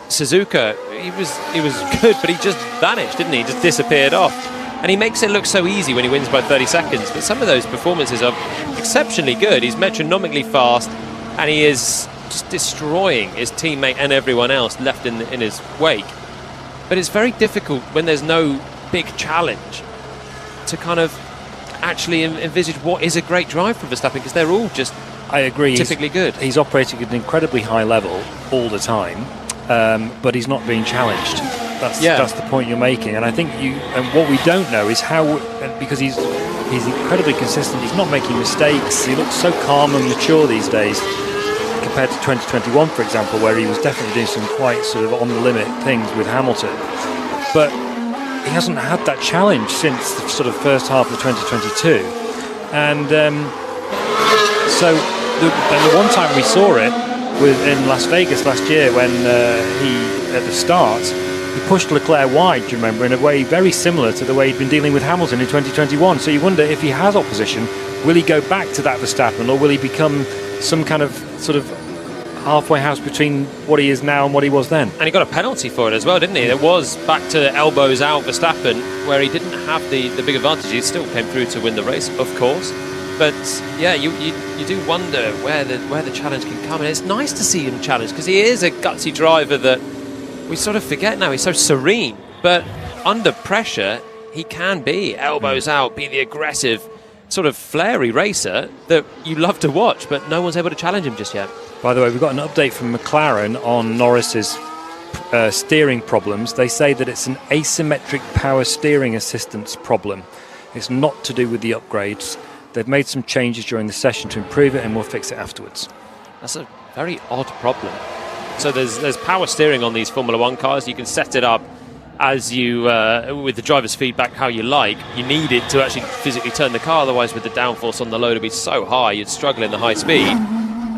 Suzuka, he was good, but he just vanished, didn't he? He just disappeared off. And he makes it look so easy when he wins by 30 seconds, but some of those performances are exceptionally good. He's metronomically fast, and he is just destroying his teammate and everyone else left in his wake. But it's very difficult when there's no big challenge to kind of actually envisage what is a great drive for Verstappen, because they're all just typically good. He's operating at an incredibly high level all the time, but he's not being challenged. That's the point you're making. And I think and what we don't know is how, because he's incredibly consistent, he's not making mistakes, he looks so calm and mature these days compared to 2021, for example, where he was definitely doing some quite sort of on the limit things with Hamilton. But he hasn't had that challenge since the sort of first half of 2022, and so the one time we saw it was in Las Vegas last year when he at the start he pushed Leclerc wide, do you remember, in a way very similar to the way he'd been dealing with Hamilton in 2021. So you wonder if he has opposition, will he go back to that Verstappen, or will he become some kind of sort of halfway house between what he is now and what he was then? And he got a penalty for it as well, didn't he? It was back to elbows out Verstappen, where he didn't have the big advantage. He still came through to win the race, of course. But yeah, you do wonder where the challenge can come. And it's nice to see him challenge, because he is a gutsy driver that we sort of forget now. He's so serene, but under pressure he can be elbows out, be the aggressive sort of flary racer that you love to watch, but no one's able to challenge him just yet. By the way, we've got an update from McLaren on Norris's steering problems. They say that it's an asymmetric power steering assistance problem. It's not to do with the upgrades. They've made some changes during the session to improve it, and we'll fix it afterwards. That's a very odd problem. So there's power steering on these Formula One cars. You can set it up as you, with the driver's feedback, how you like. You need it to actually physically turn the car, otherwise with the downforce on the load it'd be so high you'd struggle in the high speed.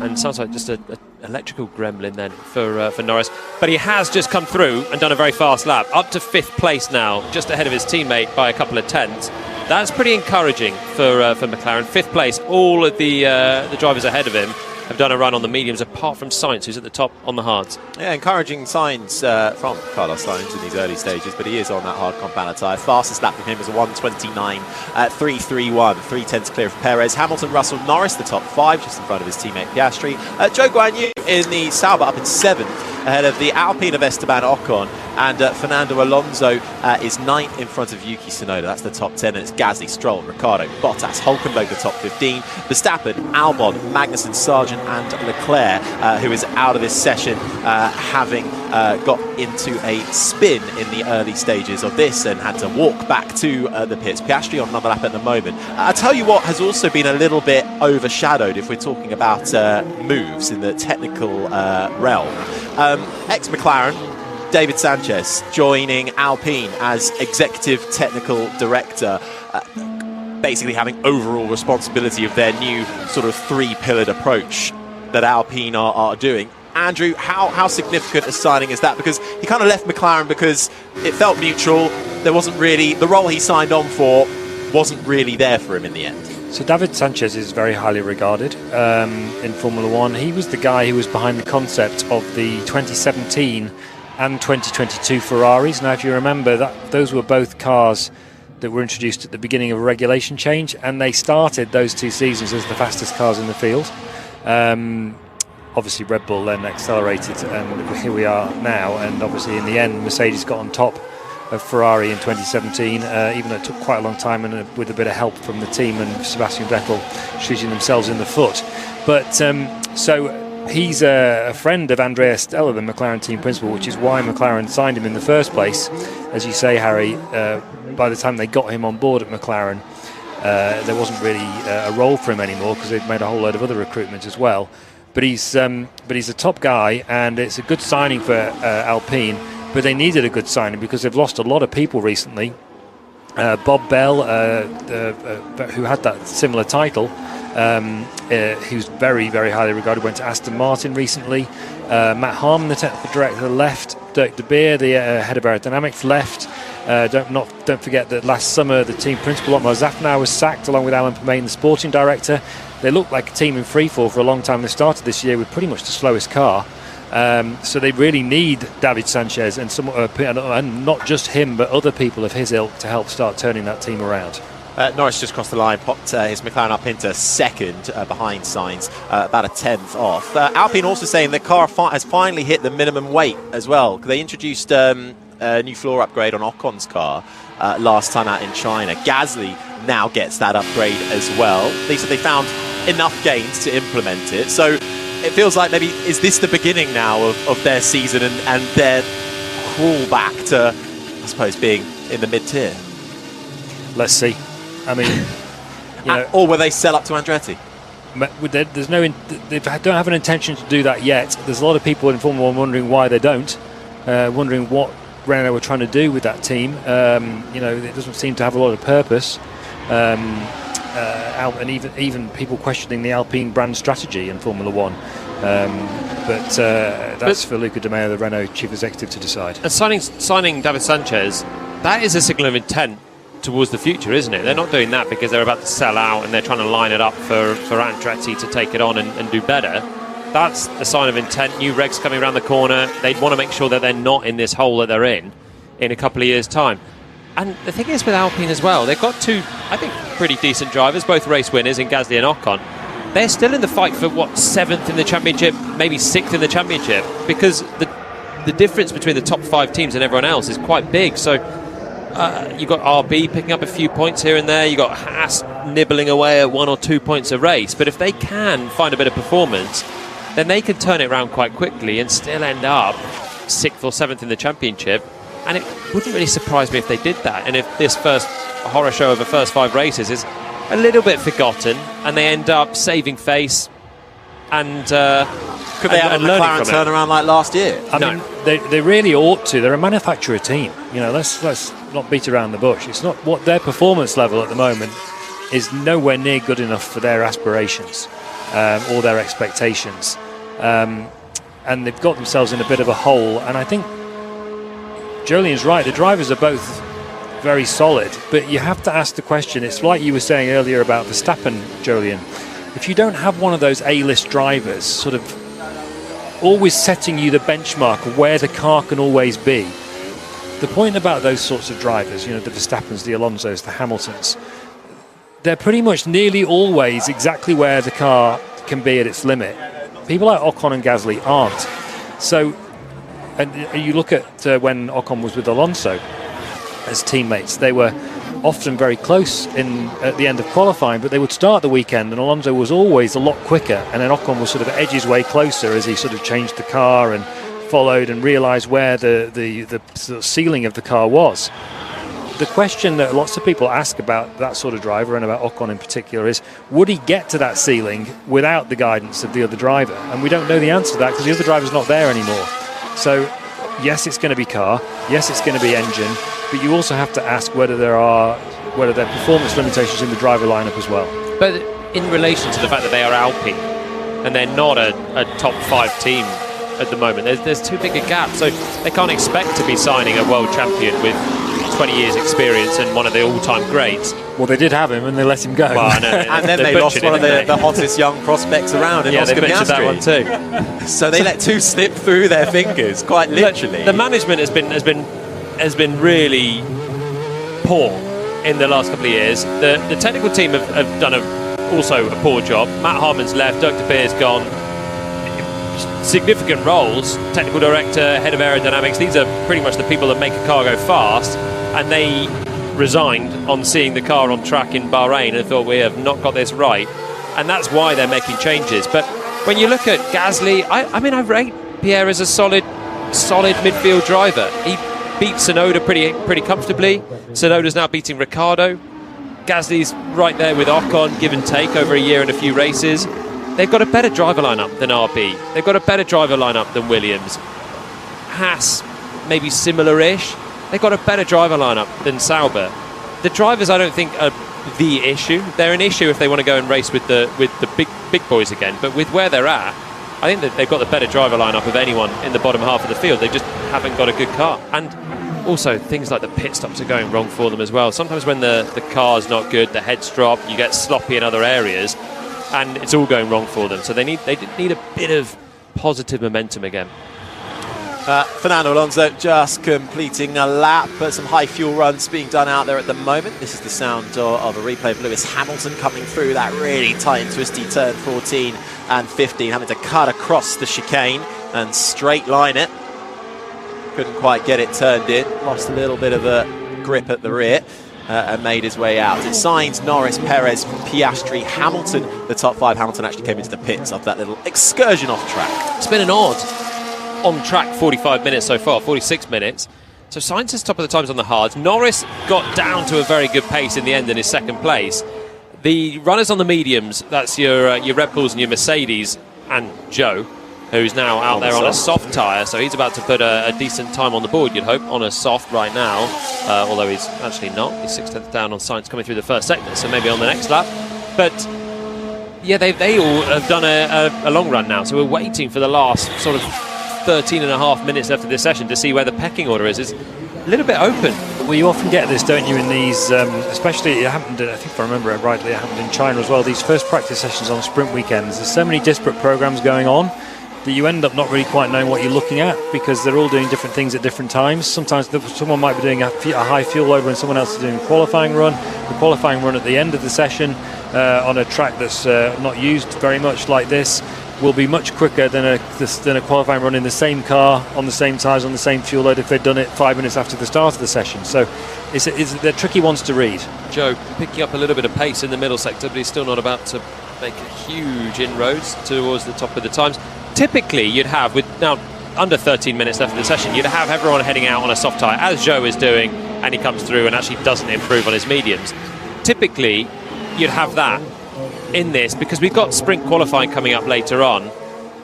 And sounds like just an electrical gremlin then for Norris. But he has just come through and done a very fast lap, up to 5th place now, just ahead of his teammate by a couple of tenths. That's pretty encouraging for McLaren. 5th place, all of the drivers ahead of him have done a run on the mediums, apart from Sainz, who's at the top on the hards. Yeah, encouraging signs from Carlos Sainz in these early stages, but he is on that hard compound tyre. Fastest lap from him was a 1:29 at 3:31, 3/10 clear of Perez. Hamilton, Russell, Norris, the top 5, just in front of his teammate Piastri. Zhou Guanyu in the Sauber up in 7th, ahead of the Alpine of Esteban Ocon, and Fernando Alonso is 9th in front of Yuki Tsunoda. That's the top 10, and it's Gasly, Stroll, Ricciardo, Bottas, Hülkenberg the top 15, Verstappen, Albon, Magnussen, Sargent and Leclerc, who is out of this session, having got into a spin in the early stages of this and had to walk back to the pits. Piastri on another lap at the moment. I'll tell you what has also been a little bit overshadowed if we're talking about moves in the technical realm. Ex-McLaren David Sanchez joining Alpine as executive technical director, basically having overall responsibility of their new sort of 3-pillared approach that Alpine are doing. Andrew, how significant a signing is that? Because he kind of left McLaren because it felt mutual. There wasn't really, the role he signed on for wasn't really there for him in the end. So David Sanchez is very highly regarded in Formula One. He was the guy who was behind the concept of the 2017 and 2022 Ferraris. Now, if you remember, those were both cars that were introduced at the beginning of a regulation change, and they started those 2 seasons as the fastest cars in the field. Obviously, Red Bull then accelerated, and here we are now. And obviously, in the end, Mercedes got on top of Ferrari in 2017, even though it took quite a long time, and with a bit of help from the team and Sebastian Vettel shooting themselves in the foot. But so he's a friend of Andrea Stella, the McLaren team principal, which is why McLaren signed him in the first place. As you say, Harry, by the time they got him on board at McLaren, there wasn't really a role for him anymore, because they'd made a whole load of other recruitment as well. But he's a top guy, and it's a good signing for Alpine. But they needed a good signing because they've lost a lot of people recently. Bob Bell, who had that similar title, who's very, very highly regarded, went to Aston Martin recently. Matt Harmon, the technical director, left. Dirk de Beer, the head of aerodynamics, left. Don't forget that last summer the team principal Otmar Zafnauer was sacked, along with Alan Permain, the sporting director. They looked like a team in freefall for a long time. They started this year with pretty much the slowest car. So they really need David Sanchez and not just him, but other people of his ilk to help start turning that team around. Norris just crossed the line, popped his McLaren up into second behind Sainz, about a tenth off. Alpine also saying the car has finally hit the minimum weight as well. They introduced a new floor upgrade on Ocon's car last time out in China. Gasly now gets that upgrade as well. They said they found enough gains to implement it. So it feels like maybe, is this the beginning now of their season and their crawl back to, I suppose, being in the mid-tier? Let's see. I mean, or will they sell up to Andretti? They don't have an intention to do that yet. There's a lot of people in Formula 1 wondering why they don't, wondering what Renault were trying to do with that team. It doesn't seem to have a lot of purpose. And even people questioning the Alpine brand strategy in Formula 1. But that's for Luca De Meo, the Renault chief executive, to decide. And signing David Sanchez, that is a signal of intent towards the future, isn't it? They're not doing that because they're about to sell out and they're trying to line it up for Andretti to take it on and do better. That's a sign of intent. New regs coming around the corner. They'd want to make sure that they're not in this hole that they're in a couple of years' time. And the thing is with Alpine as well, they've got two, I think, pretty decent drivers, both race winners in Gasly and Ocon. They're still in the fight for, 7th in the championship, maybe 6th in the championship, because the difference between the top 5 teams and everyone else is quite big. So you've got RB picking up a few points here and there. You've got Haas nibbling away at 1 or 2 points a race. But if they can find a bit of performance, then they can turn it around quite quickly and still end up 6th or 7th in the championship. And it wouldn't really surprise me if they did that. And if this first horror show of the first 5 races is a little bit forgotten and they end up saving face and could they have a McLaren turnaround like last year? I mean, they really ought to. They're a manufacturer team. Let's not beat around the bush. It's not what their performance level at the moment is nowhere near good enough for their aspirations or their expectations. And they've got themselves in a bit of a hole. And I think Jolyon's right. The drivers are both very solid, but you have to ask the question. It's like you were saying earlier about Verstappen, Jolyon. If you don't have one of those A-list drivers sort of always setting you the benchmark of where the car can always be, the point about those sorts of drivers, the Verstappens, the Alonsos, the Hamiltons, they're pretty much nearly always exactly where the car can be at its limit. People like Ocon and Gasly aren't. So, and you look at when Ocon was with Alonso as teammates, they were often very close at the end of qualifying, but they would start the weekend and Alonso was always a lot quicker, and then Ocon would sort of edge his way closer as he sort of changed the car and followed and realised where the sort of ceiling of the car was. The question that lots of people ask about that sort of driver, and about Ocon in particular, is would he get to that ceiling without the guidance of the other driver? And we don't know the answer to that because the other driver's not there anymore. So yes, it's going to be car, yes, it's going to be engine, but you also have to ask whether there are performance limitations in the driver lineup as well. But in relation to the fact that they are Alpine and they're not a top 5 team at the moment, there's too big a gap. So they can't expect to be signing a world champion with 20 years experience and one of the all-time greats. Well, they did have him and they let him go. Well, no, and then they lost one of the hottest young prospects around in Oscar they mentioned Piastri. that one too. So they let 2 slip through their fingers, quite literally. The management has been really poor in the last couple of years. The technical team have done also a poor job. Matt Harmon's left, Dirk de Beer's gone. significant roles, technical director, head of aerodynamics, these are pretty much the people that make a car go fast, and they resigned on seeing the car on track in Bahrain and thought, we have not got this right, and that's why they're making changes. But when you look at Gasly, I mean, I rate Pierre as a solid midfield driver. He beat Tsunoda pretty comfortably. Tsunoda's now beating Ricciardo. Gasly's right there with Ocon, give and take over a year and a few races. They've got a better driver lineup than RB. They've got a better driver lineup than Williams. Haas, maybe similar-ish. They've got a better driver lineup than Sauber. The drivers, I don't think, are the issue. They're an issue if they want to go and race with the big boys again. But with where they're at, I think that they've got the better driver lineup of anyone in the bottom half of the field. They just haven't got a good car. And also, things like the pit stops are going wrong for them as well. Sometimes when the car's not good, the heads drop, you get sloppy in other areas, and it's all going wrong for them. So they need a bit of positive momentum again. Fernando Alonso just completing a lap, but some high fuel runs being done out there at the moment. This is the sound of a replay of Lewis Hamilton coming through that really tight and twisty turn 14 and 15, having to cut across the chicane and straight line it. Couldn't quite get it turned in, lost a little bit of a grip at the rear and made his way out. It's Sainz, Norris, Perez, Piastri, Hamilton. The top five. Hamilton actually came into the pits after that little excursion off track. It's been an odd on-track 45 minutes so far, 46 minutes. So Sainz is top of the times on the hards. Norris got down to a very good pace in the end in his second place. The runners on the mediums, that's your Red Bulls and your Mercedes, and Joe, who's now out there on a soft tyre, so he's about to put a decent time on the board, you'd hope, on a soft right now, although he's actually not. He's 6/10 down on Sainz coming through the first sector, so maybe on the next lap. But yeah, they all have done a long run now, so we're waiting for the last sort of 13 and a half minutes left of this session to see where the pecking order is. It's a little bit open. Well, you often get this, don't you, in these, especially it happened, I think if I remember it rightly, it happened in China as well, these first practice sessions on sprint weekends. There's so many disparate programs going on that you end up not really quite knowing what you're looking at, because they're all doing different things at different times. Sometimes someone might be doing a high fuel load when someone else is doing a qualifying run. The qualifying run at the end of the session on a track that's not used very much like this will be much quicker than a qualifying run in the same car, on the same tyres, on the same fuel load if they'd done it 5 minutes after the start of the session. So they're tricky ones to read. Joe picking up a little bit of pace in the middle sector, but he's still not about to make huge inroads towards the top of the times. Typically, you'd have, with now under 13 minutes left of the session, you'd have everyone heading out on a soft tyre, as Joe is doing, and he comes through and actually doesn't improve on his mediums. Typically, you'd have that in this, because we've got sprint qualifying coming up later on,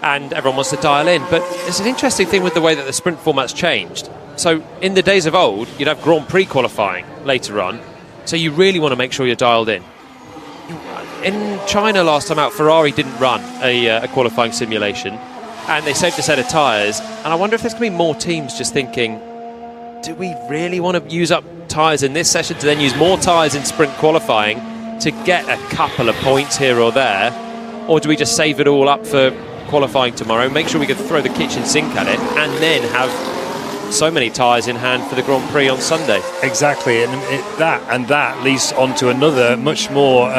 and everyone wants to dial in. But it's an interesting thing with the way that the sprint format's changed. So in the days of old, you'd have Grand Prix qualifying later on, so you really want to make sure you're dialed in. In China last time out, Ferrari didn't run a qualifying simulation, and they saved a set of tyres. And I wonder if there's going to be more teams just thinking, do we really want to use up tyres in this session to then use more tyres in sprint qualifying to get a couple of points here or there, or do we just save it all up for qualifying tomorrow, make sure we can throw the kitchen sink at it, and then have so many tyres in hand for the Grand Prix on Sunday? Exactly, and that leads on to another much more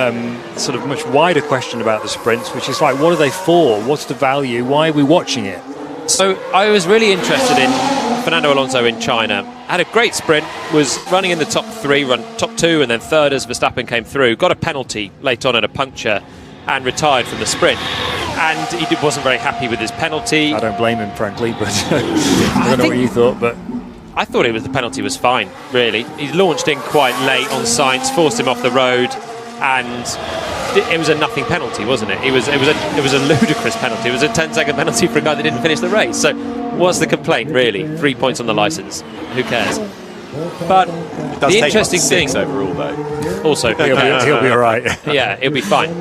sort of much wider question about the sprints, which is like, what are they for? What's the value? Why are we watching it? So I was really interested in Fernando Alonso in China. Had a great sprint, was running in the top three, run top two, and then third as Verstappen came through. Got a penalty late on at a puncture and retired from the sprint. And he wasn't very happy with his penalty. I don't blame him, frankly, but I don't know what you thought, but I thought the penalty was fine, really. He launched in quite late on Sainz, forced him off the road, and it was a nothing penalty, wasn't it? It was a ludicrous penalty. It was a 10-second penalty for a guy that didn't finish the race. So what's the complaint, really? 3 points on the licence. Who cares? But the interesting thing overall, though. Also, he'll be all right. Yeah, he'll be fine.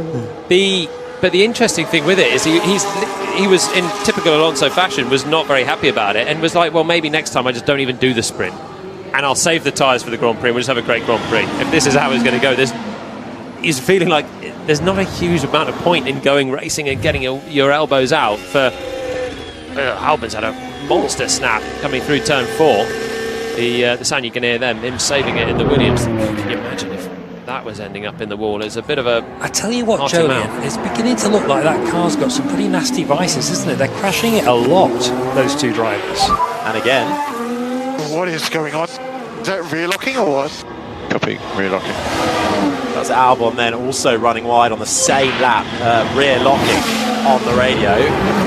But the interesting thing with it is he was, in typical Alonso fashion, was not very happy about it, and was like, well, maybe next time I just don't even do the sprint, and I'll save the tyres for the Grand Prix, and we'll just have a great Grand Prix. If this is how it's going to go, he's feeling like there's not a huge amount of point in going racing and getting your elbows out. For Albon's had a monster snap coming through turn 4. The sound you can hear him saving it in the Williams. Can you imagine if that was ending up in the wall. It's a bit of a... I tell you what, Hearty Jolyon, mouth. it's beginning to look like that car's got some pretty nasty vices, isn't it? They're crashing it a lot, those two drivers. And again, What is going on? Is that rear locking or what? Copy, rear locking. that's Albon then also running wide on the same lap, rear locking on the radio.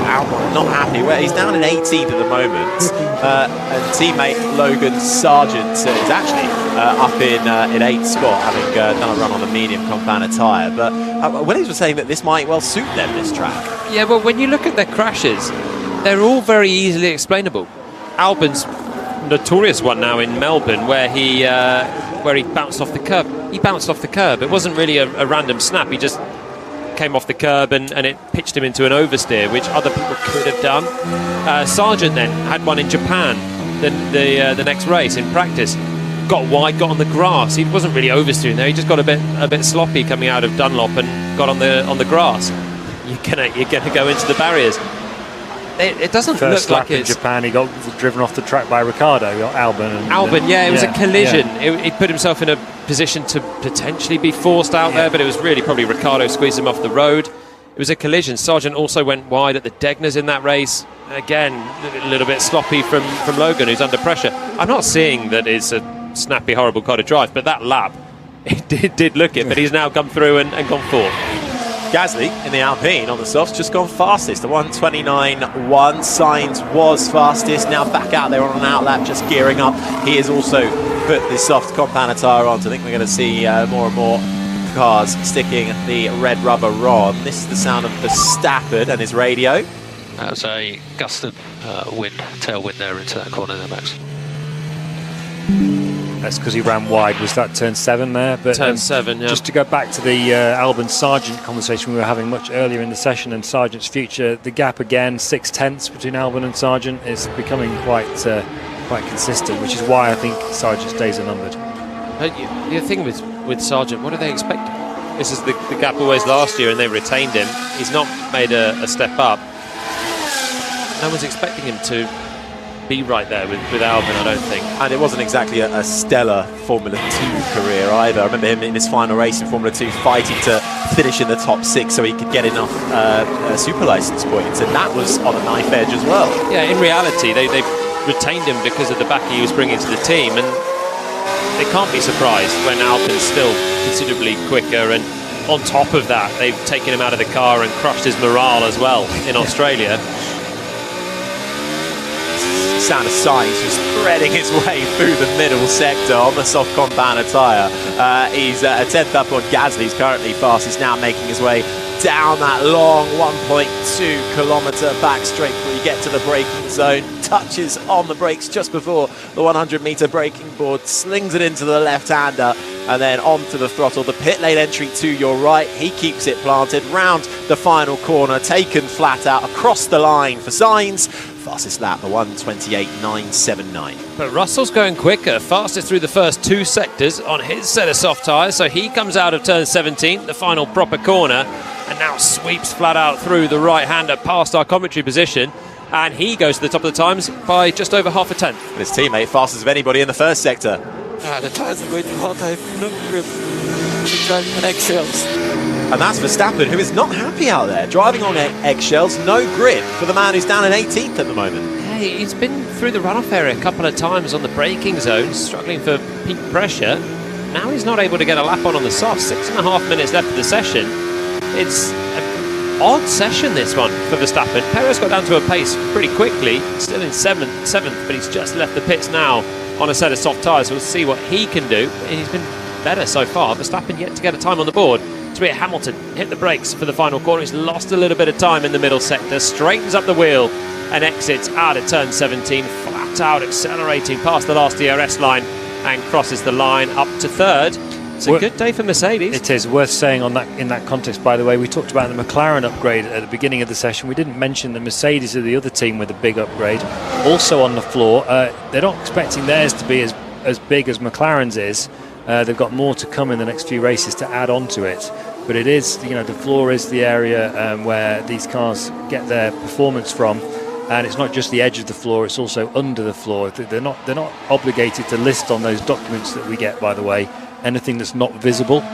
Albon not happy. Well, he's down in 18th at the moment, and teammate Logan Sargent is actually up in 8th spot, having done a run on the medium compound tyre. But Williams was saying that this might well suit them, this track. Yeah, but when you look at their crashes, they're all very easily explainable. Albon's notorious one now in Melbourne, where he bounced off the curb. He bounced off the curb. It wasn't really a random snap. He just came off the curb and it pitched him into an oversteer, which other people could have done. Sargent then had one in Japan, the next race in practice. Got wide, got on the grass. He wasn't really oversteering there. He just got a bit sloppy coming out of Dunlop and got on the grass. You're gonna go into the barriers. It doesn't First look lap like in it's Japan, he got driven off the track by Ricciardo, Albon. Albon. Yeah, it was a collision. yeah. He put himself in a position to potentially be forced out there, but it was really probably Ricciardo squeezed him off the road. It was a collision. Sargent also went wide at the Degners in that race. Again, a little bit sloppy from Logan, who's under pressure. I'm not seeing that it's a snappy, horrible car to drive, but that lap, it did look it, but he's now come through and gone fourth. Gasly in the Alpine on the softs just gone fastest. The 1:29.1. Sainz was fastest. Now back out there on an outlap, just gearing up. He has also put the soft compound tyre on. So I think we're going to see more and more cars sticking the red rubber on. This is the sound of Verstappen and his radio. That was a gusted tailwind there into that corner there, Max. That's because he ran wide. Was that turn 7 there? But Turn 7, yeah. Just to go back to the Albon Sargent conversation we were having much earlier in the session and Sargent's future, the gap again, 6/10 between Albon and Sargent is becoming quite consistent, which is why I think Sargent's days are numbered. The thing with Sargent, what do they expect? This is the gap always last year, and they retained him. He's not made a step up. No one's expecting him to be right there with Albon, I don't think. And it wasn't exactly a stellar Formula 2 career either. I remember him in his final race in Formula 2 fighting to finish in the top 6 so he could get enough super license points, and that was on a knife edge as well. Yeah, in reality, they retained him because of the backing he was bringing to the team, and they can't be surprised when Albon's still considerably quicker, and on top of that, they've taken him out of the car and crushed his morale as well in Australia. Sound of Sainz just threading his way through the middle sector on the soft compound tyre. He's a 10th up on Gasly. He's currently fastest now, making his way down that long 1.2 kilometre back straight before you get to the braking zone. Touches on the brakes just before the 100-metre braking board, slings it into the left-hander, and then onto the throttle. The pit lane entry to your right, he keeps it planted round the final corner, taken flat out across the line for Sainz. Fastest lap, a 1:28.979. But Russell's going quicker, fastest through the first 2 sectors on his set of soft tyres, so he comes out of turn 17, the final proper corner, and now sweeps flat out through the right-hander past our commentary position, and he goes to the top of the times by just over half a tenth. His teammate fastest of anybody in the first sector. The tyres are going hot. I have no grip to drive on eggshells. And that's Verstappen, who is not happy out there, driving on eggshells, no grip for the man who's down in 18th at the moment. Hey, he's been through the runoff area a couple of times on the braking zone, struggling for peak pressure. Now he's not able to get a lap on the soft. 6.5 minutes left of the session. It's an odd session, this one, for Verstappen. Perez got down to a pace pretty quickly, still in 7th, but he's just left the pits now on a set of soft tyres. We'll see what he can do. He's been better so far. Verstappen yet to get a time on the board. Hamilton hit the brakes for the final corner. He's lost a little bit of time in the middle sector, straightens up the wheel and exits out of turn 17, flat out accelerating past the last DRS line and crosses the line up to 3rd. It's a good day for Mercedes. It is worth saying in that context, by the way, we talked about the McLaren upgrade at the beginning of the session. We didn't mention the Mercedes are the other team with a big upgrade. Also on the floor, they're not expecting theirs to be as big as McLaren's is. They've got more to come in the next few races to add on to it. But it is, the floor is the area where these cars get their performance from. And it's not just the edge of the floor, it's also under the floor. They're not obligated to list on those documents that we get, by the way, anything that's not visible.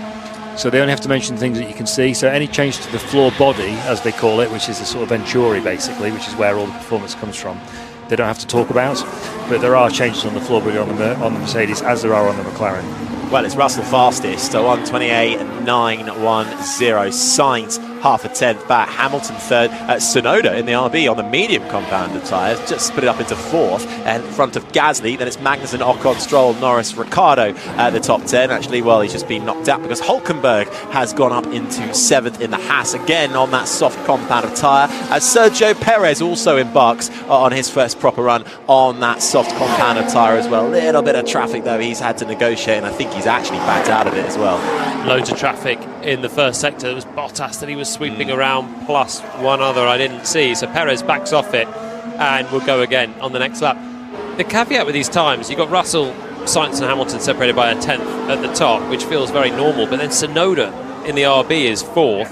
So they only have to mention things that you can see. So any change to the floor body, as they call it, which is a sort of Venturi basically, which is where all the performance comes from, they don't have to talk about. But there are changes on the floor body on the Mercedes, as there are on the McLaren. Well, it's Russell fastest, 1:28.910. Sainz half a tenth back. Hamilton third. Tsunoda in the RB on the medium compounded tyres just split it up into fourth and in front of Gasly. Then it's Magnussen, Ocon, Stroll, Norris, Ricciardo at the top 10. Actually, well, he's just been knocked out because Hülkenberg has gone up into seventh in the Haas again on that soft compounded tyre. As Sergio Perez also embarks on his first proper run on that soft compounded tyre as well. Little bit of traffic though he's had to negotiate, and I think he's actually backed out of it as well. Loads of traffic in the first sector. There was Bottas that he was sweeping around, plus one other I didn't see. So Perez backs off it and will go again on the next lap. The caveat with these times, you've got Russell, Sainz and Hamilton separated by a tenth at the top, which feels very normal. But then Tsunoda in the RB is fourth,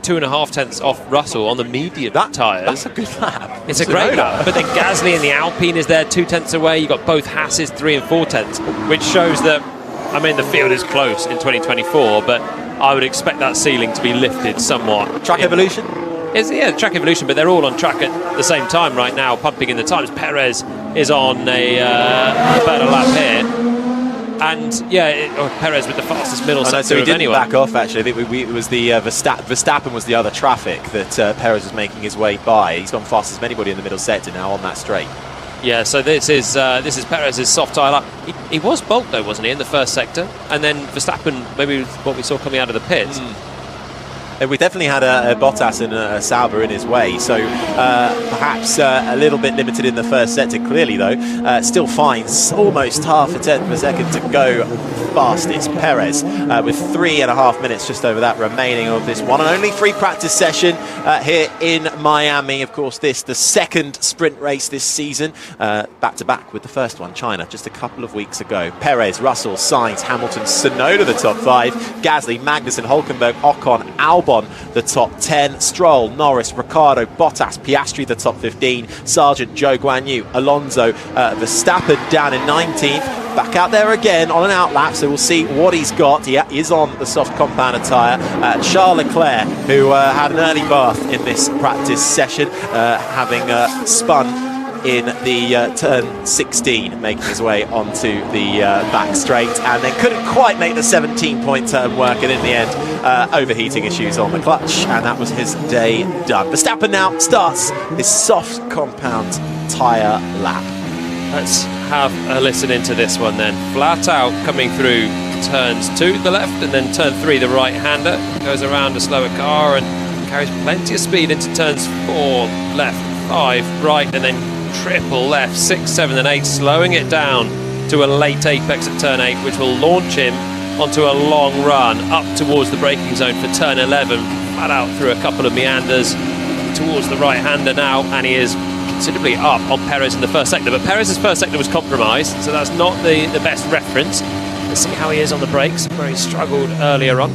2.5 tenths off Russell on the medium tyres. That's a good lap. It's a great lap. But then Gasly in the Alpine is there 2 tenths away. You've got both Haas's 3 and 4 tenths, which shows that, I mean, the field is close in 2024, but I would expect that ceiling to be lifted somewhat. Track evolution? Yeah, track evolution, but they're all on track at the same time right now, pumping in the times. Perez is on a better lap here. And Perez with the fastest middle sector so he didn't anyone. back off actually. I think it was the Verstappen was the other traffic that Perez was making his way by. He's gone fastest of anybody in the middle sector now on that straight. Yeah, so this is Perez's soft tyre lap. He was bulked though, wasn't he, in the first sector? And then Verstappen, maybe what we saw coming out of the pits. And we definitely had a Bottas and a Sauber in his way, so perhaps a little bit limited in the first sector. Clearly, though, still finds almost half a tenth of a second to go fastest. Perez with 3.5 minutes just over that remaining of this one and only free practice session here in Miami. Of course, the second sprint race this season, back to back with the first one, China, just a couple of weeks ago. Perez, Russell, Sainz, Hamilton, Tsunoda, the top 5. Gasly, Magnussen, Hülkenberg, Ocon, Albon, the top 10. Stroll, Norris, Ricciardo, Bottas, Piastri, the top 15. Sargent, Zhou Guanyu, Alonso, Verstappen down in 19th. Back out there again on an outlap, so we'll see what he's got. He is on the soft compounded tyre. Charles Leclerc, who had an early bath in this practice session, having spun in the turn 16, making his way onto the back straight, and then couldn't quite make the 17-point turn work, and in the end overheating issues on the clutch, and that was his day done. Verstappen now starts his soft compound tyre lap. Let's have a listen into this one then. Flat out coming through turns 2 the left and then turn 3 the right hander, goes around a slower car and carries plenty of speed into turns 4 left, 5 right, and then triple left, 6, 7 and 8, slowing it down to a late apex at turn 8, which will launch him onto a long run up towards the braking zone for turn 11, flat out through a couple of meanders towards the right hander now, and he is considerably up on Perez in the first sector, but Perez's first sector was compromised, so that's not the best reference. Let's see how he is on the brakes, where he struggled earlier on.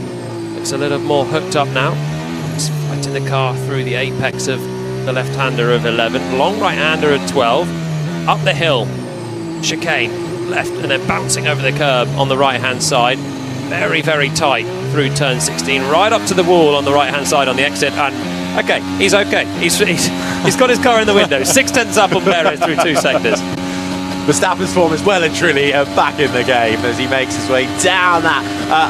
Looks a little more hooked up now. He's fighting the car through the apex of the left-hander of 11, long right-hander at 12, up the hill, chicane, left, and then bouncing over the curb on the right-hand side. Very, very tight through turn 16, right up to the wall on the right-hand side on the exit, and okay, he's okay. He's got his car in the window. 6 tenths up on Perez through 2 sectors. Verstappen's form is well and truly back in the game as he makes his way down that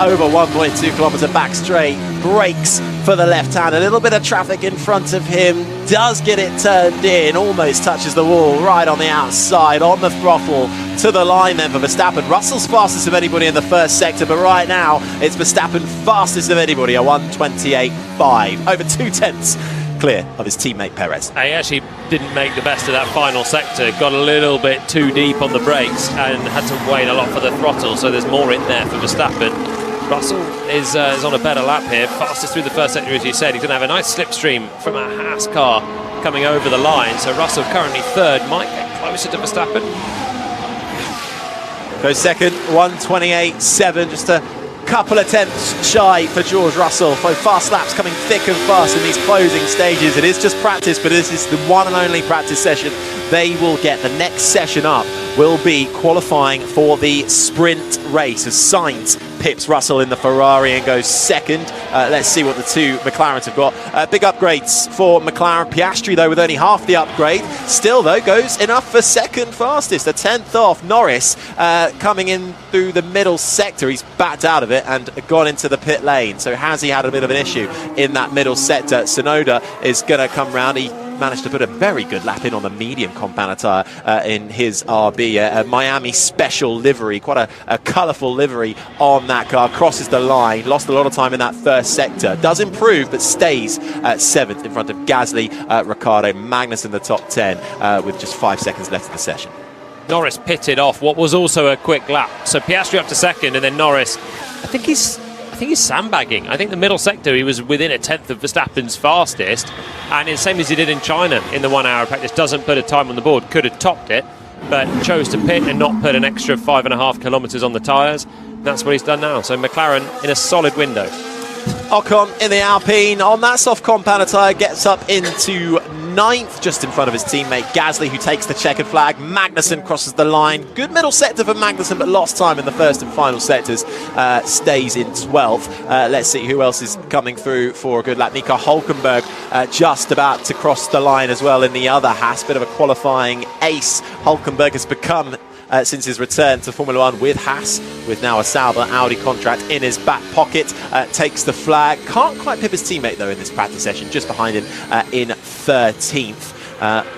over 1.2 kilometre back straight, brakes for the left hand, a little bit of traffic in front of him, does get it turned in, almost touches the wall right on the outside, on the throttle to the line then for Verstappen. Russell's fastest of anybody in the first sector, but right now it's Verstappen fastest of anybody, a 1:28.5, over 2 tenths clear of his teammate Perez. He actually didn't make the best of that final sector, got a little bit too deep on the brakes and had to wait a lot for the throttle, so there's more in there for Verstappen. Russell is on a better lap here, fastest through the first sector as you said. He's going to have a nice slipstream from a Haas car coming over the line, so Russell currently third, might get closer to Verstappen. Goes second, 1:28.7, just a couple of tenths shy for George Russell. So fast laps coming thick and fast in these closing stages. It is just practice, but this is the one and only practice session they will get. The next session up will be qualifying for the sprint race as Sainz pips Russell in the Ferrari and goes second. Let's see what the two McLarens have got. Big upgrades for McLaren. Piastri, though, with only half the upgrade, still, though, goes enough for second fastest. A tenth off. Norris coming in through the middle sector. He's backed out of it and gone into the pit lane. So has he had a bit of an issue in that middle sector? Tsunoda is going to come round. He managed to put a very good lap in on the medium compound tyre in his RB, a Miami special livery, quite a colourful livery on that car. Crosses the line, lost a lot of time in that first sector, does improve but stays at 7th in front of Gasly, Ricciardo, Magnussen in the top 10 with just 5 seconds left of the session. Norris pitted off what was also a quick lap, so Piastri up to second, and then Norris, I think he's sandbagging. I think the middle sector he was within a tenth of Verstappen's fastest, and the same as he did in China in the 1 hour practice, doesn't put a time on the board. Could have topped it, but chose to pit and not put an extra 5.5 kilometres on the tyres. That's what he's done now. So McLaren in a solid window. Ocon in the Alpine on that soft compound tyre gets up into 9th, just in front of his teammate Gasly, who takes the checkered flag. Magnussen crosses the line. Good middle sector for Magnussen, but lost time in the first and final sectors. Stays in 12th. Let's see who else is coming through for a good lap. Nico Hülkenberg just about to cross the line as well in the other Haas. Bit of a qualifying ace Hülkenberg has become since his return to Formula 1 with Haas, with now a Sauber Audi contract in his back pocket. Takes the flag. Can't quite pip his teammate, though, in this practice session, just behind him in 13th.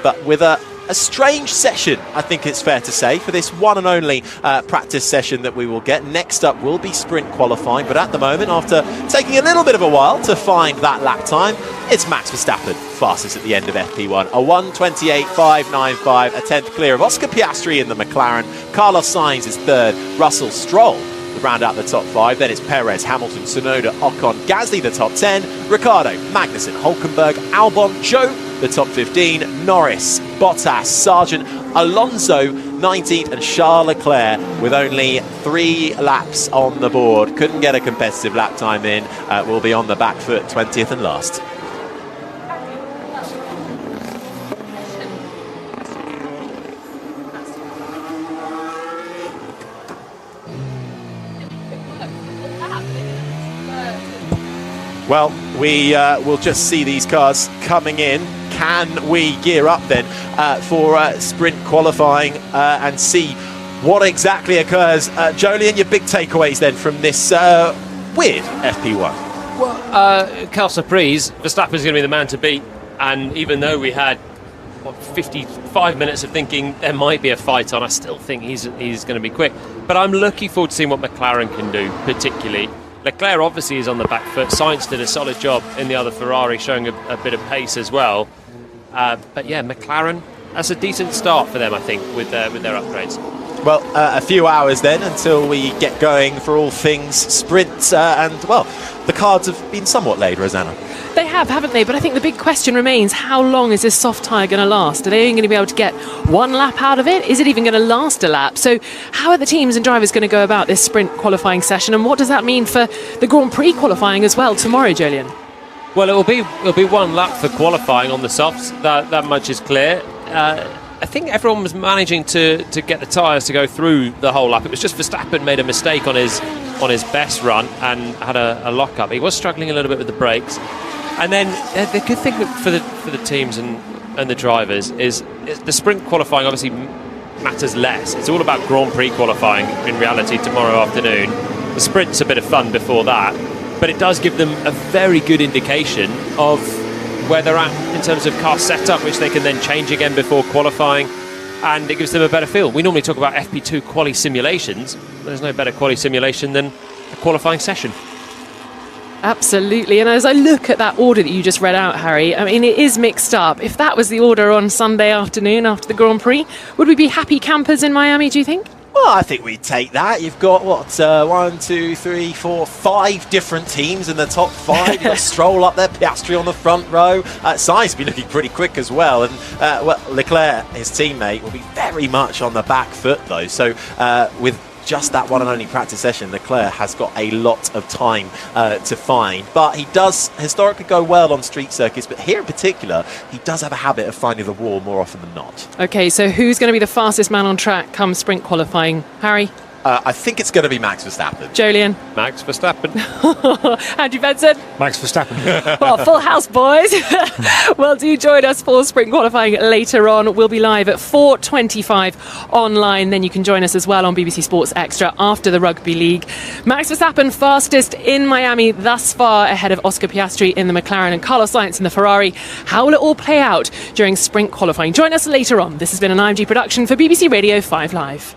But with a strange session, I think it's fair to say, for this one and only practice session that we will get. Next up will be sprint qualifying, but at the moment, after taking a little bit of a while to find that lap time, it's Max Verstappen fastest at the end of FP1. A 1:28.595, a tenth clear of Oscar Piastri in the McLaren. Carlos Sainz is third. Russell, Stroll to round out the top 5. Then it's Perez, Hamilton, Tsunoda, Ocon, Gasly the top 10. Ricciardo, Magnussen, Hülkenberg, Albon, Zhou the top 15. Norris, Bottas, Sargent, Alonso 19th, and Charles Leclerc with only 3 laps on the board. Couldn't get a competitive lap time in. Will be on the back foot, 20th and last. Well, we will just see these cars coming in. Can we gear up then for sprint qualifying and see what exactly occurs? Jolien, your big takeaways then from this weird FP1? Well, Cal Surprise, Verstappen's going to be the man to beat, and even though we had 55 minutes of thinking there might be a fight on, I still think he's going to be quick. But I'm looking forward to seeing what McLaren can do, particularly. Leclerc obviously is on the back foot. Sainz did a solid job in the other Ferrari, showing a bit of pace as well. But yeah, McLaren, that's a decent start for them, I think, with their upgrades. Well, a few hours then until we get going for all things sprint. And, well, the cards have been somewhat laid, Rosanna. They have, haven't they? But I think the big question remains, how long is this soft tyre going to last? Are they going to be able to get 1 lap out of it? Is it even going to last a lap? So how are the teams and drivers going to go about this sprint qualifying session? And what does that mean for the Grand Prix qualifying as well tomorrow, Jolien? Well, it'll be 1 lap for qualifying on the softs. That much is clear. I think everyone was managing to get the tyres to go through the whole lap. It was just Verstappen made a mistake on his best run and had a lock-up. He was struggling a little bit with the brakes. And then the good thing for the teams and the drivers is the sprint qualifying obviously matters less. It's all about Grand Prix qualifying in reality tomorrow afternoon. The sprint's a bit of fun before that, but it does give them a very good indication of where they're at in terms of car setup, which they can then change again before qualifying, and it gives them a better feel. We normally talk about FP2 quali simulations. There's no better quali simulation than a qualifying session. Absolutely. And as I look at that order that you just read out, Harry, I mean, it is mixed up. If that was the order on Sunday afternoon after the Grand Prix, would we be happy campers in Miami, do you think? Well, I think we'd take that. You've got, 1, 2, 3, 4, 5 different teams in the top 5. You've got Stroll up there, Piastri on the front row. Sainz has been looking pretty quick as well. And Leclerc, his teammate, will be very much on the back foot, though. So with just that one and only practice session, Leclerc has got a lot of time to find. But he does historically go well on street circuits, but here in particular, he does have a habit of finding the wall more often than not. Okay, so who's going to be the fastest man on track come sprint qualifying? Harry? I think it's going to be Max Verstappen. Jolien? Max Verstappen. Andrew Benson? Max Verstappen. Well, full house, boys. Well, do join us for sprint qualifying later on. We'll be live at 4:25 online. Then you can join us as well on BBC Sports Extra after the Rugby League. Max Verstappen fastest in Miami thus far, ahead of Oscar Piastri in the McLaren and Carlos Sainz in the Ferrari. How will it all play out during sprint qualifying? Join us later on. This has been an IMG production for BBC Radio 5 Live.